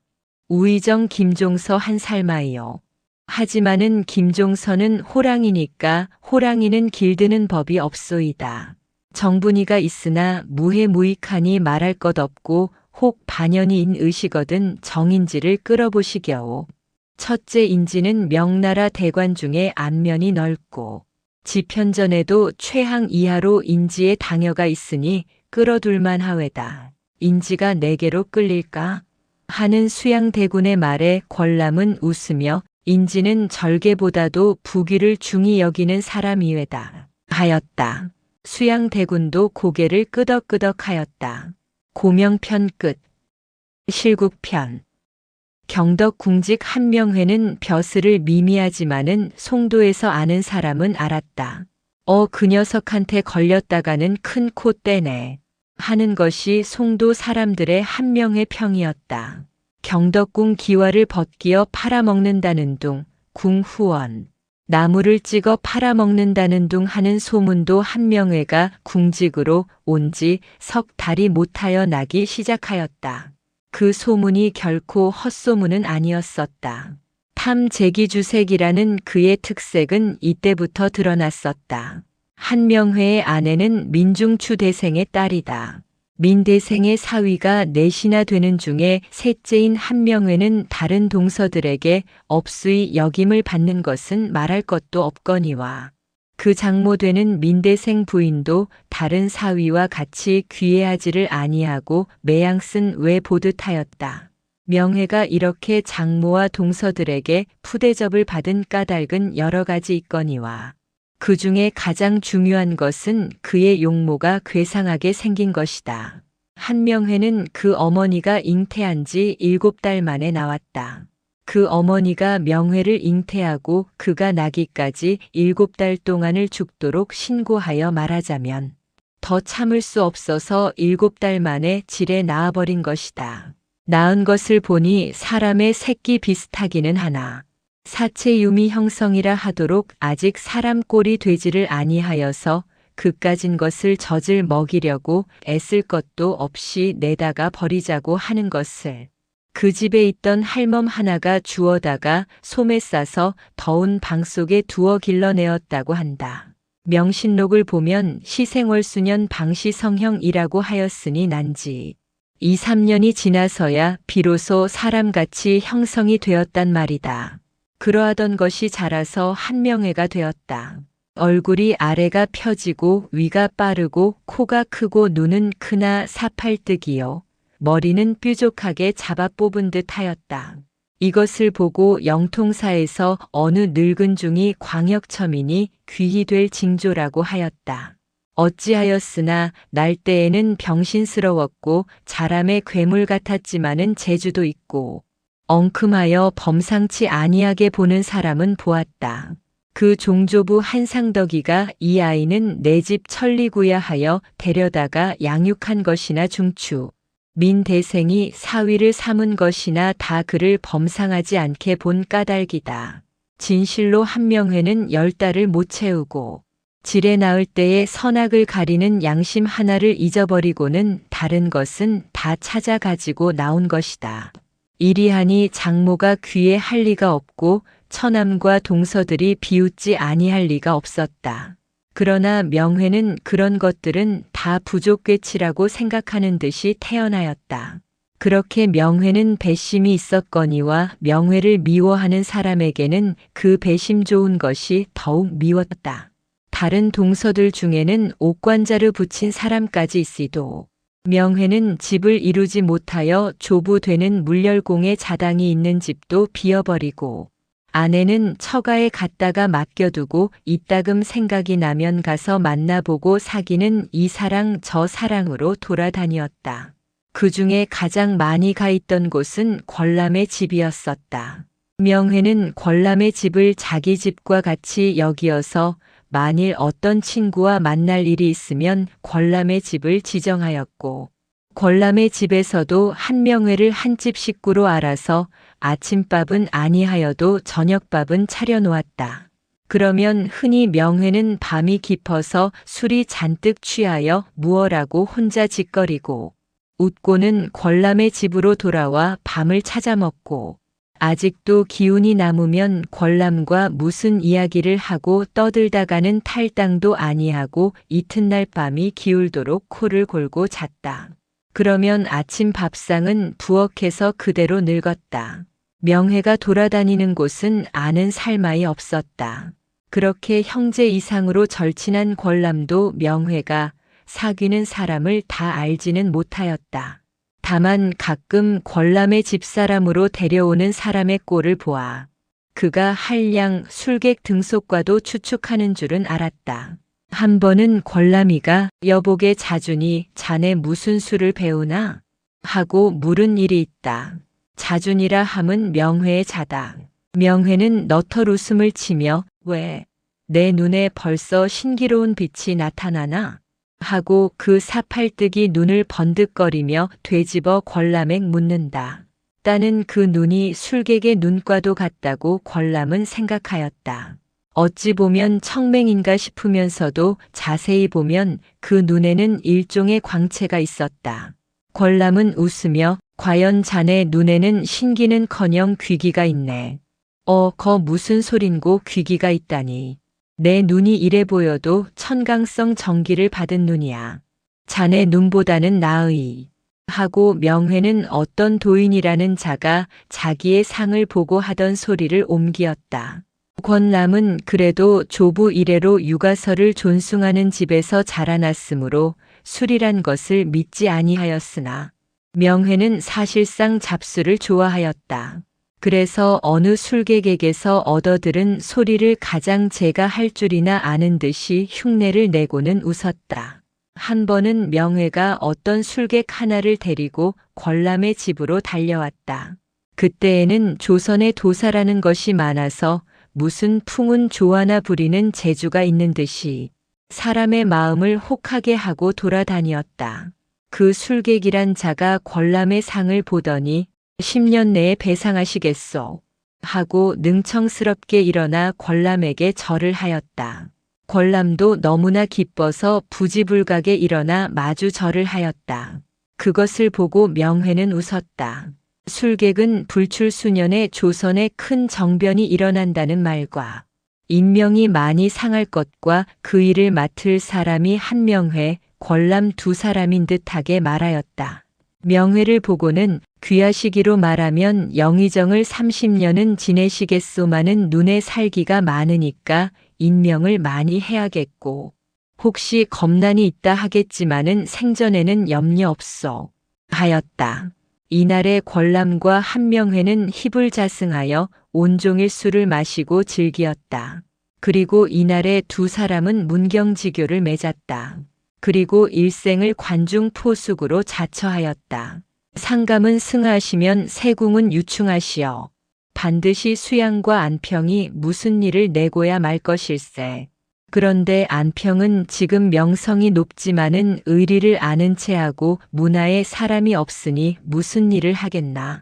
우의정 김종서 한 살마이요. 하지만은 김종서는 호랑이니까 호랑이는 길드는 법이 없소이다. 정분이가 있으나 무해무익하니 말할 것 없고 혹 반연이인 의시거든 정인지를 끌어보시겨오. 첫째 인지는 명나라 대관 중에 안면이 넓고 지편전에도 최항 이하로 인지의 당여가 있으니 끌어둘만 하외다. 인지가 내게로 끌릴까? 하는 수양대군의 말에 권람은 웃으며 인지는 절개보다도 부귀를 중히 여기는 사람이외다 하였다. 수양대군도 고개를 끄덕끄덕하였다. 고명편 끝. 실국편. 경덕궁직 한명회는 벼슬을 미미하지만은 송도에서 아는 사람은 알았다. 그 녀석한테 걸렸다가는 큰 코 떼네 하는 것이 송도 사람들의 한명회 평이었다. 경덕궁 기와를 벗기어 팔아먹는다는 둥, 궁 후원, 나무를 찍어 팔아먹는다는 둥 하는 소문도 한명회가 궁직으로 온지 석 달이 못하여 나기 시작하였다. 그 소문이 결코 헛소문은 아니었었다. 탐재기주색이라는 그의 특색은 이때부터 드러났었다. 한명회의 아내는 민중추 대생의 딸이다. 민대생의 사위가 넷이나 되는 중에 셋째인 한명회는 다른 동서들에게 업수히 역임을 받는 것은 말할 것도 없거니와 그 장모 되는 민대생 부인도 다른 사위와 같이 귀해하지를 아니하고 매양쓴 외 보듯하였다. 명회가 이렇게 장모와 동서들에게 푸대접을 받은 까닭은 여러 가지 있거니와 그 중에 가장 중요한 것은 그의 용모가 괴상하게 생긴 것이다. 한명회는 그 어머니가 잉태한 지 7달 만에 나왔다. 그 어머니가 명회를 잉태하고 그가 나기까지 7달 동안을 죽도록 신고하여 말하자면 더 참을 수 없어서 7달 만에 질에 낳아버린 것이다. 낳은 것을 보니 사람의 새끼 비슷하기는 하나 사체 유미 형성이라 하도록 아직 사람 꼴이 되지를 아니하여서 그까진 것을 젖을 먹이려고 애쓸 것도 없이 내다가 버리자고 하는 것을 그 집에 있던 할멈 하나가 주워다가 솜에 싸서 더운 방 속에 두어 길러내었다고 한다. 명신록을 보면 시생월수년 방시성형이라고 하였으니 난지 2, 3년이 지나서야 비로소 사람같이 형성이 되었단 말이다. 그러하던 것이 자라서 한명회가 되었다. 얼굴이 아래가 펴지고 위가 빠르고 코가 크고 눈은 크나 사팔뜨기요. 머리는 뾰족하게 잡아 뽑은 듯 하였다. 이것을 보고 영통사에서 어느 늙은 중이 광역첨이니 귀히 될 징조라고 하였다. 어찌하였으나 날 때에는 병신스러웠고 자람의 괴물 같았지만은 재주도 있고 엉큼하여 범상치 아니하게 보는 사람은 보았다. 그 종조부 한상덕이가 이 아이는 내 집 천리구야 하여 데려다가 양육한 것이나 중추 민대생이 사위를 삼은 것이나 다 그를 범상하지 않게 본 까닭이다. 진실로 한명회는 10달을 못 채우고 질에 낳을 때에 선악을 가리는 양심 하나를 잊어버리고는 다른 것은 다 찾아가지고 나온 것이다. 이리하니 장모가 귀에 할 리가 없고 처남과 동서들이 비웃지 아니할 리가 없었다. 그러나 명회는 그런 것들은 다 부족괴치라고 생각하는 듯이 태어나였다. 그렇게 명회는 배심이 있었거니와 명회를 미워하는 사람에게는 그 배심 좋은 것이 더욱 미웠다. 다른 동서들 중에는 옥관자를 붙인 사람까지 있어도 명회는 집을 이루지 못하여 조부되는 물열공에 자당이 있는 집도 비어버리고 아내는 처가에 갔다가 맡겨두고 이따금 생각이 나면 가서 만나보고 사귀는 이 사랑 저 사랑으로 돌아다니었다. 그 중에 가장 많이 가 있던 곳은 권람의 집이었었다. 명회는 권람의 집을 자기 집과 같이 여기어서 만일 어떤 친구와 만날 일이 있으면 권람의 집을 지정하였고 권람의 집에서도 한명회를 한 집 식구로 알아서 아침밥은 아니하여도 저녁밥은 차려놓았다. 그러면 흔히 명회는 밤이 깊어서 술이 잔뜩 취하여 무어라고 혼자 짓거리고 웃고는 권람의 집으로 돌아와 밤을 찾아 먹고 아직도 기운이 남으면 권람과 무슨 이야기를 하고 떠들다가는 탈당도 아니하고 이튿날 밤이 기울도록 코를 골고 잤다. 그러면 아침 밥상은 부엌에서 그대로 늙었다. 명회가 돌아다니는 곳은 아는 살마이 없었다. 그렇게 형제 이상으로 절친한 권람도 명회가 사귀는 사람을 다 알지는 못하였다. 다만 가끔 권람의 집사람으로 데려오는 사람의 꼴을 보아 그가 한량 술객 등속과도 추측하는 줄은 알았다. 한 번은 권람이가 여복의 자준이 자네 무슨 술을 배우나? 하고 물은 일이 있다. 자준이라 함은 명회의 자당. 명회는 너털 웃음을 치며 왜? 내 눈에 벌써 신기로운 빛이 나타나나? 하고 그 사팔뜨기 눈을 번득거리며 되집어 권람액 묻는다. 따는 그 눈이 술객의 눈과도 같다고 권람은 생각하였다. 어찌 보면 청맹인가 싶으면서도 자세히 보면 그 눈에는 일종의 광채가 있었다. 권람은 웃으며 과연 자네 눈에는 신기는커녕 귀기가 있네. 거 무슨 소린고 귀기가 있다니. 내 눈이 이래 보여도 천강성 정기를 받은 눈이야. 자네 눈보다는 나으이. 하고 명회는 어떤 도인이라는 자가 자기의 상을 보고 하던 소리를 옮기었다. 권람은 그래도 조부 이래로 육아서를 존숭하는 집에서 자라났으므로 술이란 것을 믿지 아니하였으나 명회는 사실상 잡수를 좋아하였다. 그래서 어느 술객에게서 얻어들은 소리를 가장 제가 할 줄이나 아는 듯이 흉내를 내고는 웃었다. 한 번은 명회가 어떤 술객 하나를 데리고 권람의 집으로 달려왔다. 그때에는 조선에 도사라는 것이 많아서 무슨 풍운 조화나 부리는 재주가 있는 듯이 사람의 마음을 혹하게 하고 돌아다니었다. 그 술객이란 자가 권람의 상을 보더니 10년 내에 배상하시겠소 하고 능청스럽게 일어나 권람에게 절을 하였다. 권람도 너무나 기뻐서 부지불각에 일어나 마주 절을 하였다. 그것을 보고 명회는 웃었다. 술객은 불출수년에 조선에 큰 정변이 일어난다는 말과 인명이 많이 상할 것과 그 일을 맡을 사람이 한명회, 권람 두 사람인 듯하게 말하였다. 명회를 보고는 귀하시기로 말하면 영의정을 30년은 지내시겠소마는 눈에 살기가 많으니까 인명을 많이 해야겠고 혹시 겁난이 있다 하겠지만은 생전에는 염려 없소 하였다. 이날에 권람과 한명회는 힙을 자승하여 온종일 술을 마시고 즐기었다. 그리고 이날에 두 사람은 문경지교를 맺었다. 그리고 일생을 관중포숙으로 자처하였다. 상감은 승하시면 세궁은 유충하시어 반드시 수양과 안평이 무슨 일을 내고야 말 것일세. 그런데 안평은 지금 명성이 높지만은 의리를 아는 체하고 문화에 사람이 없으니 무슨 일을 하겠나.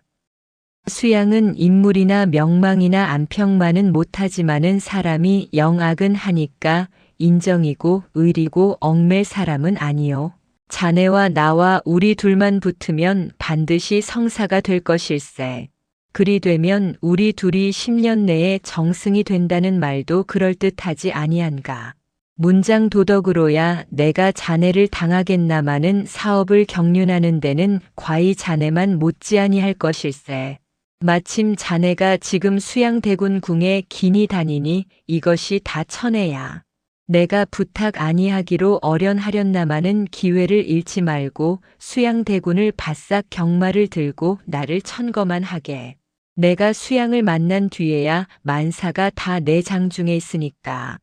수양은 인물이나 명망이나 안평만은 못하지만은 사람이 영악은 하니까 인정이고 의리고 얽맬 사람은 아니요. 자네와 나와 우리 둘만 붙으면 반드시 성사가 될 것일세. 그리 되면 우리 둘이 10년 내에 정승이 된다는 말도 그럴듯하지 아니한가. 문장 도덕으로야 내가 자네를 당하겠나마는 사업을 경륜하는 데는 과히 자네만 못지아니할 것일세. 마침 자네가 지금 수양대군 궁에 긴히 다니니 이것이 다 천혜야. 내가 부탁 아니하기로 어련하렸나마는 기회를 잃지 말고 수양대군을 바싹 경마를 들고 나를 천거만 하게. 내가 수양을 만난 뒤에야 만사가 다 내 장중에 있으니까.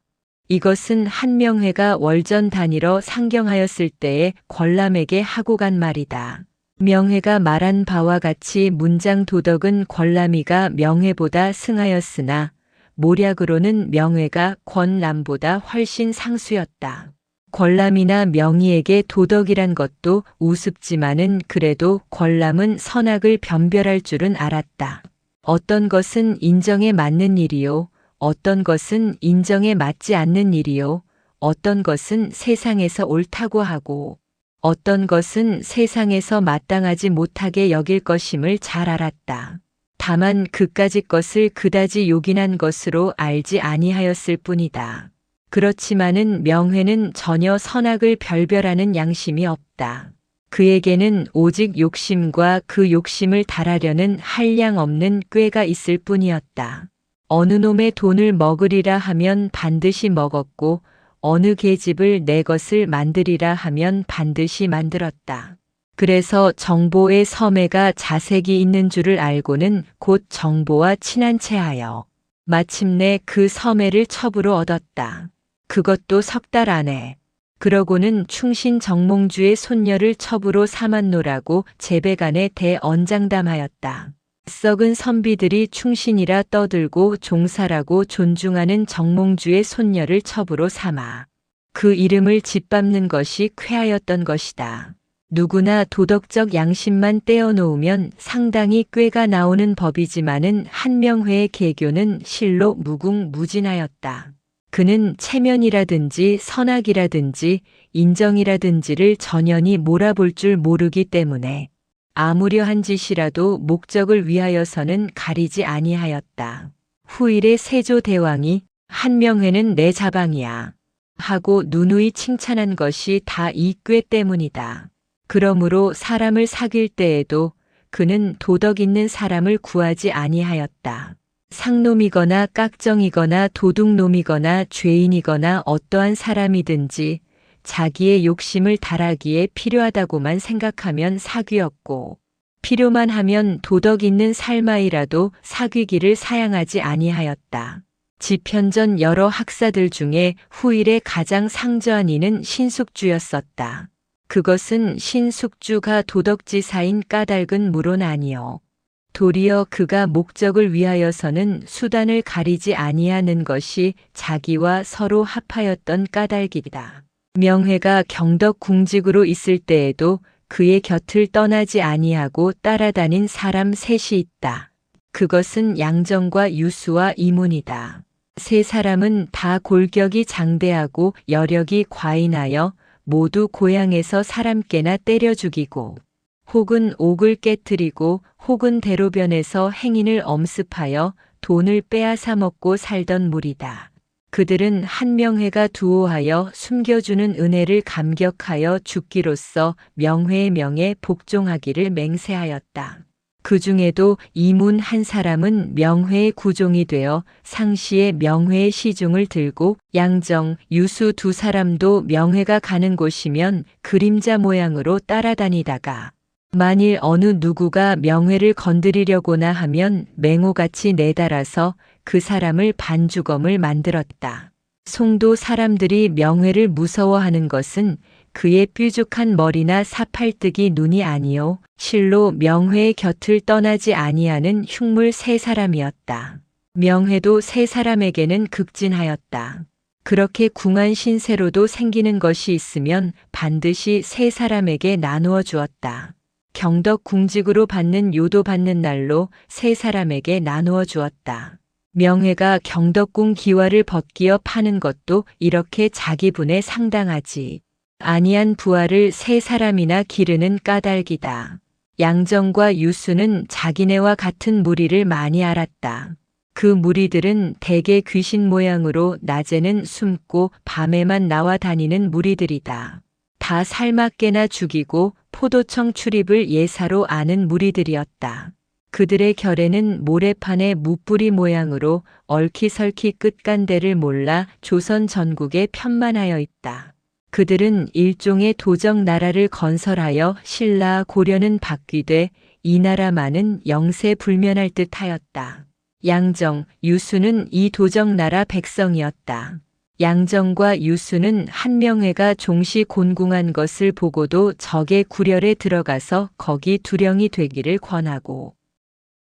이것은 한명회가 월전 다니러 상경하였을 때에 권람에게 하고 간 말이다. 명회가 말한 바와 같이 문장 도덕은 권람이가 명회보다 승하였으나 모략으로는 명회가 권람보다 훨씬 상수였다. 권람이나 명의에게 도덕이란 것도 우습지만은 그래도 권람은 선악을 변별할 줄은 알았다. 어떤 것은 인정에 맞는 일이요. 어떤 것은 인정에 맞지 않는 일이요. 어떤 것은 세상에서 옳다고 하고 어떤 것은 세상에서 마땅하지 못하게 여길 것임을 잘 알았다. 다만 그까짓 것을 그다지 요긴한 것으로 알지 아니하였을 뿐이다. 그렇지만은 명회는 전혀 선악을 별별하는 양심이 없다. 그에게는 오직 욕심과 그 욕심을 달하려는 한량 없는 꾀가 있을 뿐이었다. 어느 놈의 돈을 먹으리라 하면 반드시 먹었고 어느 계집을 내 것을 만들이라 하면 반드시 만들었다. 그래서 정보의 섬해가 자색이 있는 줄을 알고는 곧 정보와 친한 체하여 마침내 그 섬해를 첩으로 얻었다. 그것도 석 달 안에. 그러고는 충신 정몽주의 손녀를 첩으로 삼았노라고 제백안에 대언장담하였다. 썩은 선비들이 충신이라 떠들고 종사라고 존중하는 정몽주의 손녀를 첩으로 삼아 그 이름을 짓밟는 것이 쾌하였던 것이다. 누구나 도덕적 양심만 떼어놓으면 상당히 꾀가 나오는 법이지만은 한명회의 계교는 실로 무궁무진하였다. 그는 체면이라든지 선악이라든지 인정이라든지를 전연히 몰아볼 줄 모르기 때문에 아무려한 짓이라도 목적을 위하여서는 가리지 아니하였다. 후일의 세조대왕이 한명회는 내 자방이야. 하고 누누이 칭찬한 것이 다 이 꾀 때문이다. 그러므로 사람을 사귈 때에도 그는 도덕 있는 사람을 구하지 아니하였다. 상놈이거나 깍정이거나 도둑놈이거나 죄인이거나 어떠한 사람이든지 자기의 욕심을 달하기에 필요하다고만 생각하면 사귀었고, 필요만 하면 도덕 있는 삶아이라도 사귀기를 사양하지 아니하였다. 지편전 여러 학사들 중에 후일에 가장 상저한 이는 신숙주였었다. 그것은 신숙주가 도덕지사인 까닭은 물론 아니요. 도리어 그가 목적을 위하여서는 수단을 가리지 아니하는 것이 자기와 서로 합하였던 까닭이다. 명회가 경덕궁직으로 있을 때에도 그의 곁을 떠나지 아니하고 따라다닌 사람 셋이 있다. 그것은 양정과 유수와 이문이다. 세 사람은 다 골격이 장대하고 여력이 과인하여 모두 고향에서 사람께나 때려 죽이고 혹은 옥을 깨뜨리고 혹은 대로변에서 행인을 엄습하여 돈을 빼앗아 먹고 살던 무리다. 그들은 한 명회가 두오하여 숨겨주는 은혜를 감격하여 죽기로써 명회의 명에 복종하기를 맹세하였다. 그 중에도 이문 한 사람은 명회의 구종이 되어 상시에 명회의 시중을 들고 양정, 유수 두 사람도 명회가 가는 곳이면 그림자 모양으로 따라다니다가 만일 어느 누구가 명회를 건드리려고나 하면 맹호같이 내달아서 그 사람을 반주검을 만들었다. 송도 사람들이 명회를 무서워하는 것은 그의 뾰족한 머리나 사팔뜨기 눈이 아니요 실로 명회의 곁을 떠나지 아니하는 흉물 세 사람이었다. 명회도 세 사람에게는 극진하였다. 그렇게 궁한 신세로도 생기는 것이 있으면 반드시 세 사람에게 나누어 주었다. 경덕궁직으로 받는 요도 받는 날로 세 사람에게 나누어 주었다. 명회가 경덕궁 기와를 벗기어 파는 것도 이렇게 자기 분에 상당하지 아니한 부하를 세 사람이나 기르는 까닭이다. 양정과 유수는 자기네와 같은 무리를 많이 알았다. 그 무리들은 대개 귀신 모양으로 낮에는 숨고 밤에만 나와 다니는 무리들이다. 다 살맞게나 죽이고 포도청 출입을 예사로 아는 무리들이었다. 그들의 결에는 모래판의 무뿌리 모양으로 얼키설키 끝간대를 몰라 조선 전국에 편만하여 있다. 그들은 일종의 도적 나라를 건설하여 신라 고려는 바뀌되 이 나라만은 영세 불면할 듯 하였다. 양정, 유수는 이 도적 나라 백성이었다. 양정과 유수는 한 명회가 종시 곤궁한 것을 보고도 적의 구렬에 들어가서 거기 두령이 되기를 권하고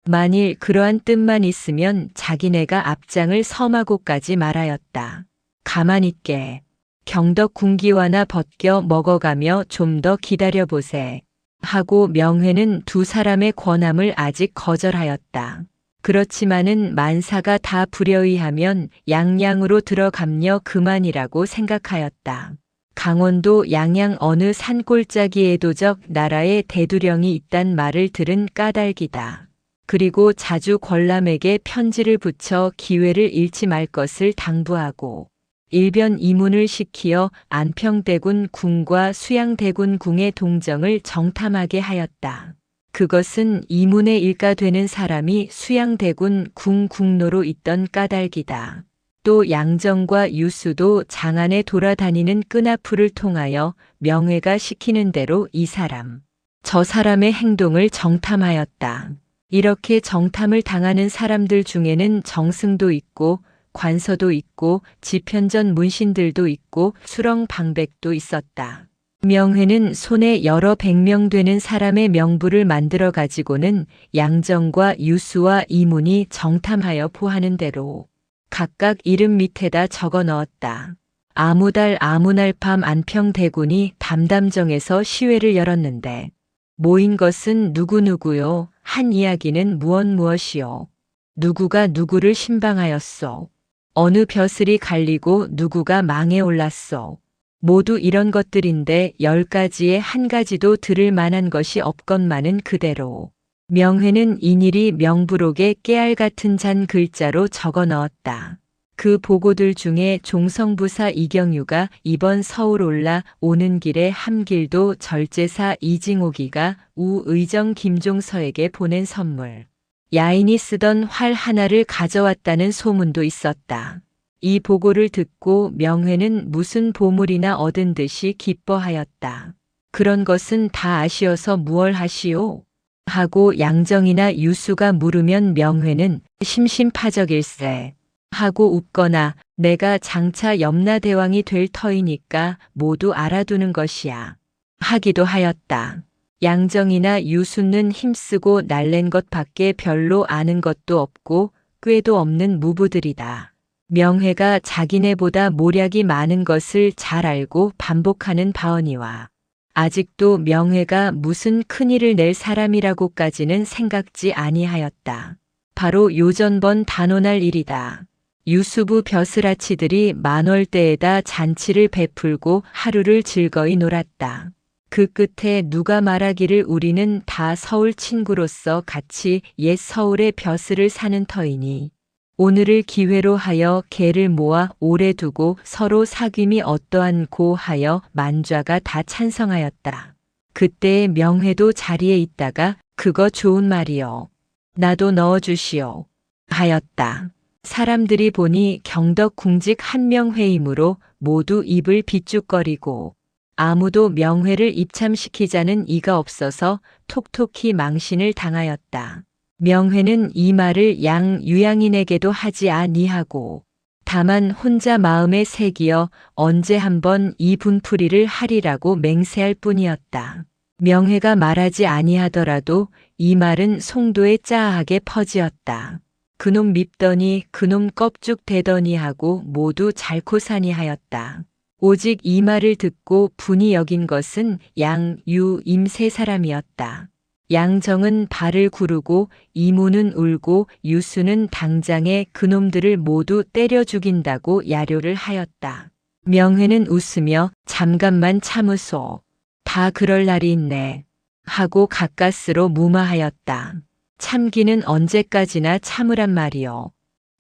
만일 그러한 뜻만 있으면 자기네가 앞장을 섬하고까지 말하였다. 가만히 있게 경덕궁기와나 벗겨 먹어가며 좀 더 기다려보세 하고 명회는 두 사람의 권함을 아직 거절하였다. 그렇지만은 만사가 다 불여의하면 양양으로 들어감려 그만이라고 생각하였다. 강원도 양양 어느 산골짜기에 도적 나라에 대두령이 있단 말을 들은 까닭이다. 그리고 자주 권람에게 편지를 붙여 기회를 잃지 말 것을 당부하고 일변 이문을 시키어 안평대군 궁과 수양대군 궁의 동정을 정탐하게 하였다. 그것은 이문의 일가 되는 사람이 수양대군 궁 궁노로 있던 까닭이다. 또 양정과 유수도 장안에 돌아다니는 끈아풀을 통하여 명회가 시키는 대로 이 사람, 저 사람의 행동을 정탐하였다. 이렇게 정탐을 당하는 사람들 중에는 정승도 있고 관서도 있고 지편전 문신들도 있고 수렁 방백도 있었다. 명회는 손에 여러 100명 되는 사람의 명부를 만들어 가지고는 양정과 유수와 이문이 정탐하여 보하는 대로 각각 이름 밑에다 적어 넣었다. 아무달 아무날 밤 안평대군이 담담정에서 시회를 열었는데 모인 것은 누구누구요? 한 이야기는 무엇이요? 누구가 누구를 신방하였소? 어느 벼슬이 갈리고 누구가 망에 올랐소? 모두 이런 것들인데 10가지에 한 가지도 들을 만한 것이 없건만은 그대로. 명회는 인일이 명부록에 깨알 같은 잔 글자로 적어 넣었다. 그 보고들 중에 종성부사 이경유가 이번 서울 올라 오는 길에 함길도 절제사 이징옥이가 우의정 김종서에게 보낸 선물. 야인이 쓰던 활 하나를 가져왔다는 소문도 있었다. 이 보고를 듣고 명회는 무슨 보물이나 얻은 듯이 기뻐하였다. 그런 것은 다 아시어서 무얼 하시오? 하고 양정이나 유수가 물으면 명회는 심심파적일세 하고 웃거나 내가 장차 염라대왕이 될 터이니까 모두 알아두는 것이야 하기도 하였다. 양정이나 유수는 힘쓰고 날랜 것밖에 별로 아는 것도 없고 꾀도 없는 무부들이다. 명회가 자기네보다 모략이 많은 것을 잘 알고 반복하는 바언이와 아직도 명회가 무슨 큰일을 낼 사람이라고까지는 생각지 아니하였다. 바로 요전번 단오날 일이다. 유수부 벼슬아치들이 만월대에다 잔치를 베풀고 하루를 즐거이 놀았다. 그 끝에 누가 말하기를 우리는 다 서울 친구로서 같이 옛 서울의 벼슬을 사는 터이니 오늘을 기회로 하여 개를 모아 오래 두고 서로 사귐이 어떠한고 하여 만좌가 다 찬성하였다. 그때의 명회도 자리에 있다가 그거 좋은 말이요. 나도 넣어주시오. 하였다. 사람들이 보니 경덕궁직 한명회이므로 모두 입을 비쭉거리고 아무도 명회를 입참시키자는 이가 없어서 톡톡히 망신을 당하였다. 명회는 이 말을 양 유양인에게도 하지 아니하고 다만 혼자 마음에 새기어 언제 한번 이 분풀이를 하리라고 맹세할 뿐이었다. 명회가 말하지 아니하더라도 이 말은 송도에 짜하게 퍼지었다. 그놈 밉더니 그놈 껍죽대더니 하고 모두 잘코사니 하였다. 오직 이 말을 듣고 분이 여긴 것은 양, 유, 임 세 사람이었다. 양정은 발을 구르고 이모는 울고 유수는 당장에 그놈들을 모두 때려 죽인다고 야료를 하였다. 명회는 웃으며 잠깐만 참으소. 다 그럴 날이 있네. 하고 가까스로 무마하였다. 참기는 언제까지나 참으란 말이요.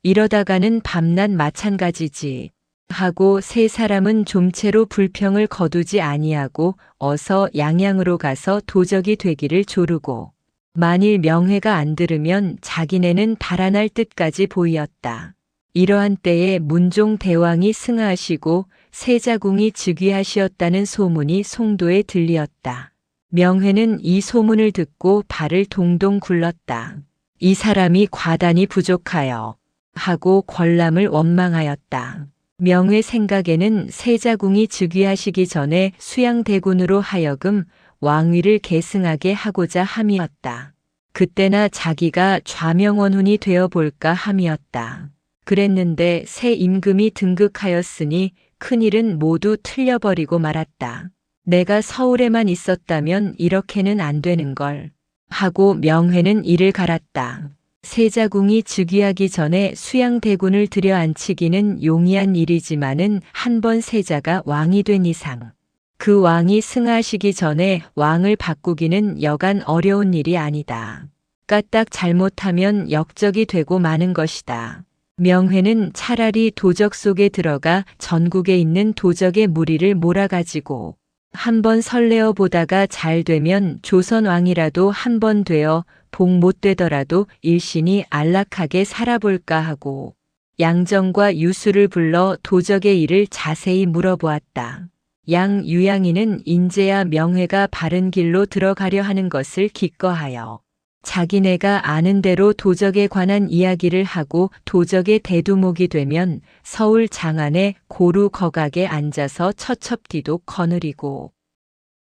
이러다가는 밤낮 마찬가지지. 하고 세 사람은 좀채로 불평을 거두지 아니하고 어서 양양으로 가서 도적이 되기를 조르고 만일 명회가 안 들으면 자기네는 달아날 뜻까지 보이었다. 이러한 때에 문종 대왕이 승하하시고 세자궁이 즉위하시었다는 소문이 송도에 들리었다. 명회는 이 소문을 듣고 발을 동동 굴렀다. 이 사람이 과단히 부족하여 하고 권람을 원망하였다. 명회 생각에는 세자궁이 즉위하시기 전에 수양대군으로 하여금 왕위를 계승하게 하고자 함이었다. 그때나 자기가 좌명원훈이 되어볼까 함이었다. 그랬는데 새 임금이 등극하였으니 큰일은 모두 틀려버리고 말았다. 내가 서울에만 있었다면 이렇게는 안 되는걸 하고 명회는 이를 갈았다. 세자궁이 즉위하기 전에 수양대군을 들여앉히기는 용이한 일이지만은 한 번 세자가 왕이 된 이상 그 왕이 승하시기 전에 왕을 바꾸기는 여간 어려운 일이 아니다. 까딱 잘못하면 역적이 되고 마는 것이다. 명회는 차라리 도적 속에 들어가 전국에 있는 도적의 무리를 몰아가지고 한번 설레어 보다가 잘 되면 조선 왕이라도 한 번 되어 복 못 되더라도 일신이 안락하게 살아볼까 하고 양정과 유수를 불러 도적의 일을 자세히 물어보았다. 양 유양이는 인제야 명회가 바른 길로 들어가려 하는 것을 기꺼하여 자기네가 아는 대로 도적에 관한 이야기를 하고 도적의 대두목이 되면 서울 장안에 고루 거각에 앉아서 처첩디도 거느리고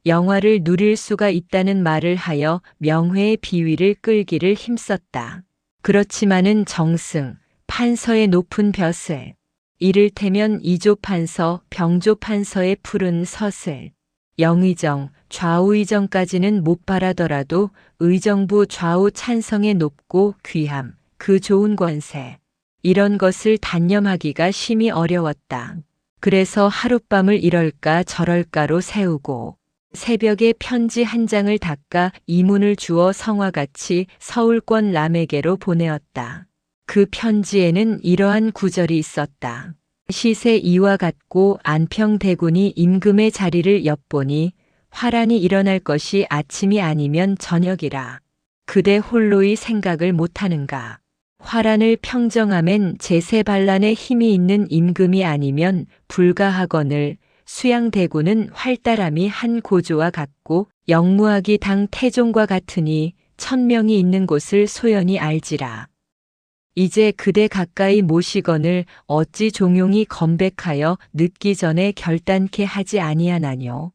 영화를 누릴 수가 있다는 말을 하여 명회의 비위를 끌기를 힘썼다. 그렇지만은 정승, 판서의 높은 벼슬, 이를테면 이조판서, 병조판서의 푸른 서슬, 영의정, 좌우의정까지는 못 바라더라도 의정부 좌우 찬성에 높고 귀함, 그 좋은 권세, 이런 것을 단념하기가 심히 어려웠다. 그래서 하룻밤을 이럴까 저럴까로 세우고 새벽에 편지 한 장을 닦아 이문을 주어 성화같이 서울권 람에게로 보내었다. 그 편지에는 이러한 구절이 있었다. 시세 이와 같고 안평대군이 임금의 자리를 엿보니 화란이 일어날 것이 아침이 아니면 저녁이라. 그대 홀로의 생각을 못하는가. 화란을 평정함엔 제세반란에 힘이 있는 임금이 아니면 불가하거늘 수양대군은 활달함이 한 고조와 같고 영무하기 당 태종과 같으니 1000명이 있는 곳을 소연히 알지라. 이제 그대 가까이 모시거늘 어찌 종용이 건백하여 늦기 전에 결단케 하지 아니하나뇨.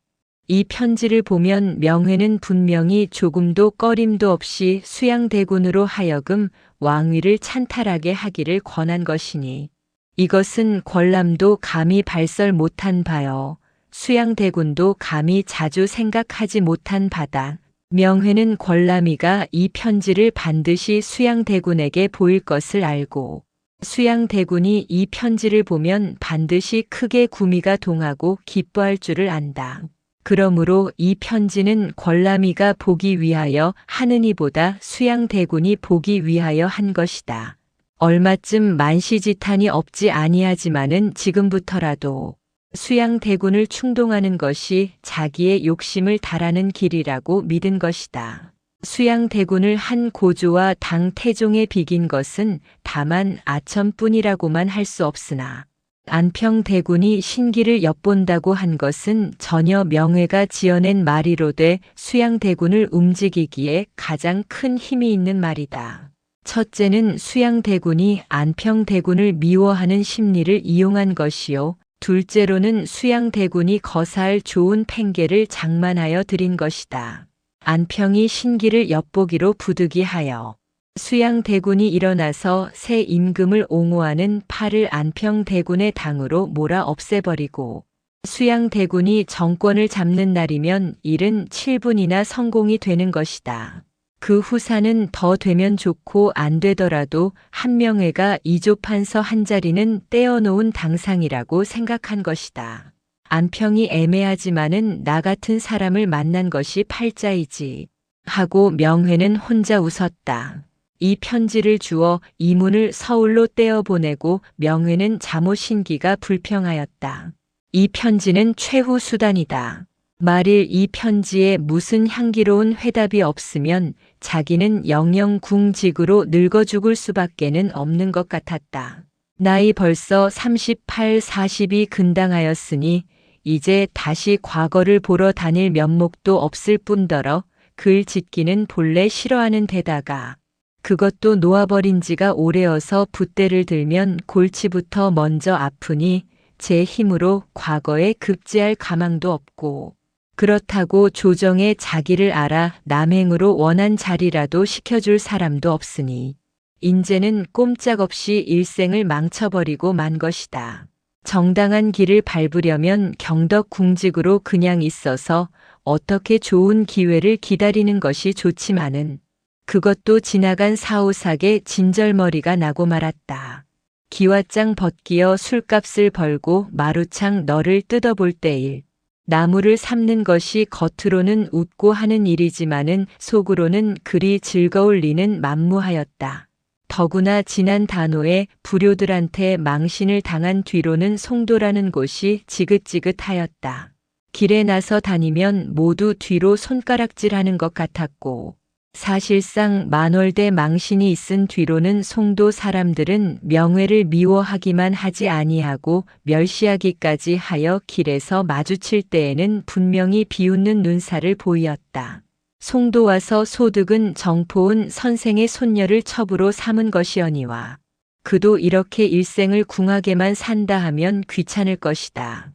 이 편지를 보면 명회는 분명히 조금도 꺼림도 없이 수양대군으로 하여금 왕위를 찬탈하게 하기를 권한 것이니 이것은 권람도 감히 발설 못한 바요. 수양대군도 감히 자주 생각하지 못한 바다. 명회는 권람이가 이 편지를 반드시 수양대군에게 보일 것을 알고 수양대군이 이 편지를 보면 반드시 크게 구미가 동하고 기뻐할 줄을 안다. 그러므로 이 편지는 권람이가 보기 위하여 하느니보다 수양대군이 보기 위하여 한 것이다. 얼마쯤 만시지탄이 없지 아니하지만은 지금부터라도 수양대군을 충동하는 것이 자기의 욕심을 달하는 길이라고 믿은 것이다. 수양대군을 한 고조와 당 태종에 비긴 것은 다만 아첨뿐이라고만 할 수 없으나 안평대군이 신기를 엿본다고 한 것은 전혀 명회가 지어낸 말이로되 수양대군을 움직이기에 가장 큰 힘이 있는 말이다. 첫째는 수양대군이 안평대군을 미워하는 심리를 이용한 것이요. 둘째로는 수양대군이 거사할 좋은 팽개를 장만하여 드린 것이다. 안평이 신기를 엿보기로 부득이하여 수양대군이 일어나서 새 임금을 옹호하는 팔을 안평대군의 당으로 몰아 없애버리고 수양대군이 정권을 잡는 날이면 일은 7분이나 성공이 되는 것이다. 그 후사는 더 되면 좋고 안 되더라도 한명회가 이조판서 한 자리는 떼어놓은 당상이라고 생각한 것이다. 안평이 애매하지만은 나 같은 사람을 만난 것이 팔자이지 하고 명회는 혼자 웃었다. 이 편지를 주어 이문을 서울로 떼어보내고 명회는 자모신기가 불평하였다. 이 편지는 최후 수단이다. 말일 이 편지에 무슨 향기로운 회답이 없으면 자기는 영영 궁직으로 늙어 죽을 수밖에는 없는 것 같았다. 나이 벌써 38, 40이 근당하였으니 이제 다시 과거를 보러 다닐 면목도 없을 뿐더러 글 짓기는 본래 싫어하는 데다가 그것도 놓아버린 지가 오래여서 붓대를 들면 골치부터 먼저 아프니 제 힘으로 과거에 급제할 가망도 없고 그렇다고 조정에 자기를 알아 남행으로 원한 자리라도 시켜줄 사람도 없으니 인제는 꼼짝없이 일생을 망쳐버리고 만 것이다. 정당한 길을 밟으려면 경덕궁직으로 그냥 있어서 어떻게 좋은 기회를 기다리는 것이 좋지만은 그것도 지나간 사오삭에 진절머리가 나고 말았다. 기왓장 벗기어 술값을 벌고 마루창 너를 뜯어볼 때일. 나무를 삶는 것이 겉으로는 웃고 하는 일이지만은 속으로는 그리 즐거울 리는 만무하였다. 더구나 지난 단오에 불효들한테 망신을 당한 뒤로는 송도라는 곳이 지긋지긋하였다. 길에 나서 다니면 모두 뒤로 손가락질하는 것 같았고 사실상 만월대 망신이 있은 뒤로는 송도 사람들은 명회를 미워하기만 하지 아니하고 멸시하기까지 하여 길에서 마주칠 때에는 분명히 비웃는 눈살을 보이었다. 송도 와서 소득은 정포은 선생의 손녀를 첩으로 삼은 것이어니와 그도 이렇게 일생을 궁하게만 산다 하면 귀찮을 것이다.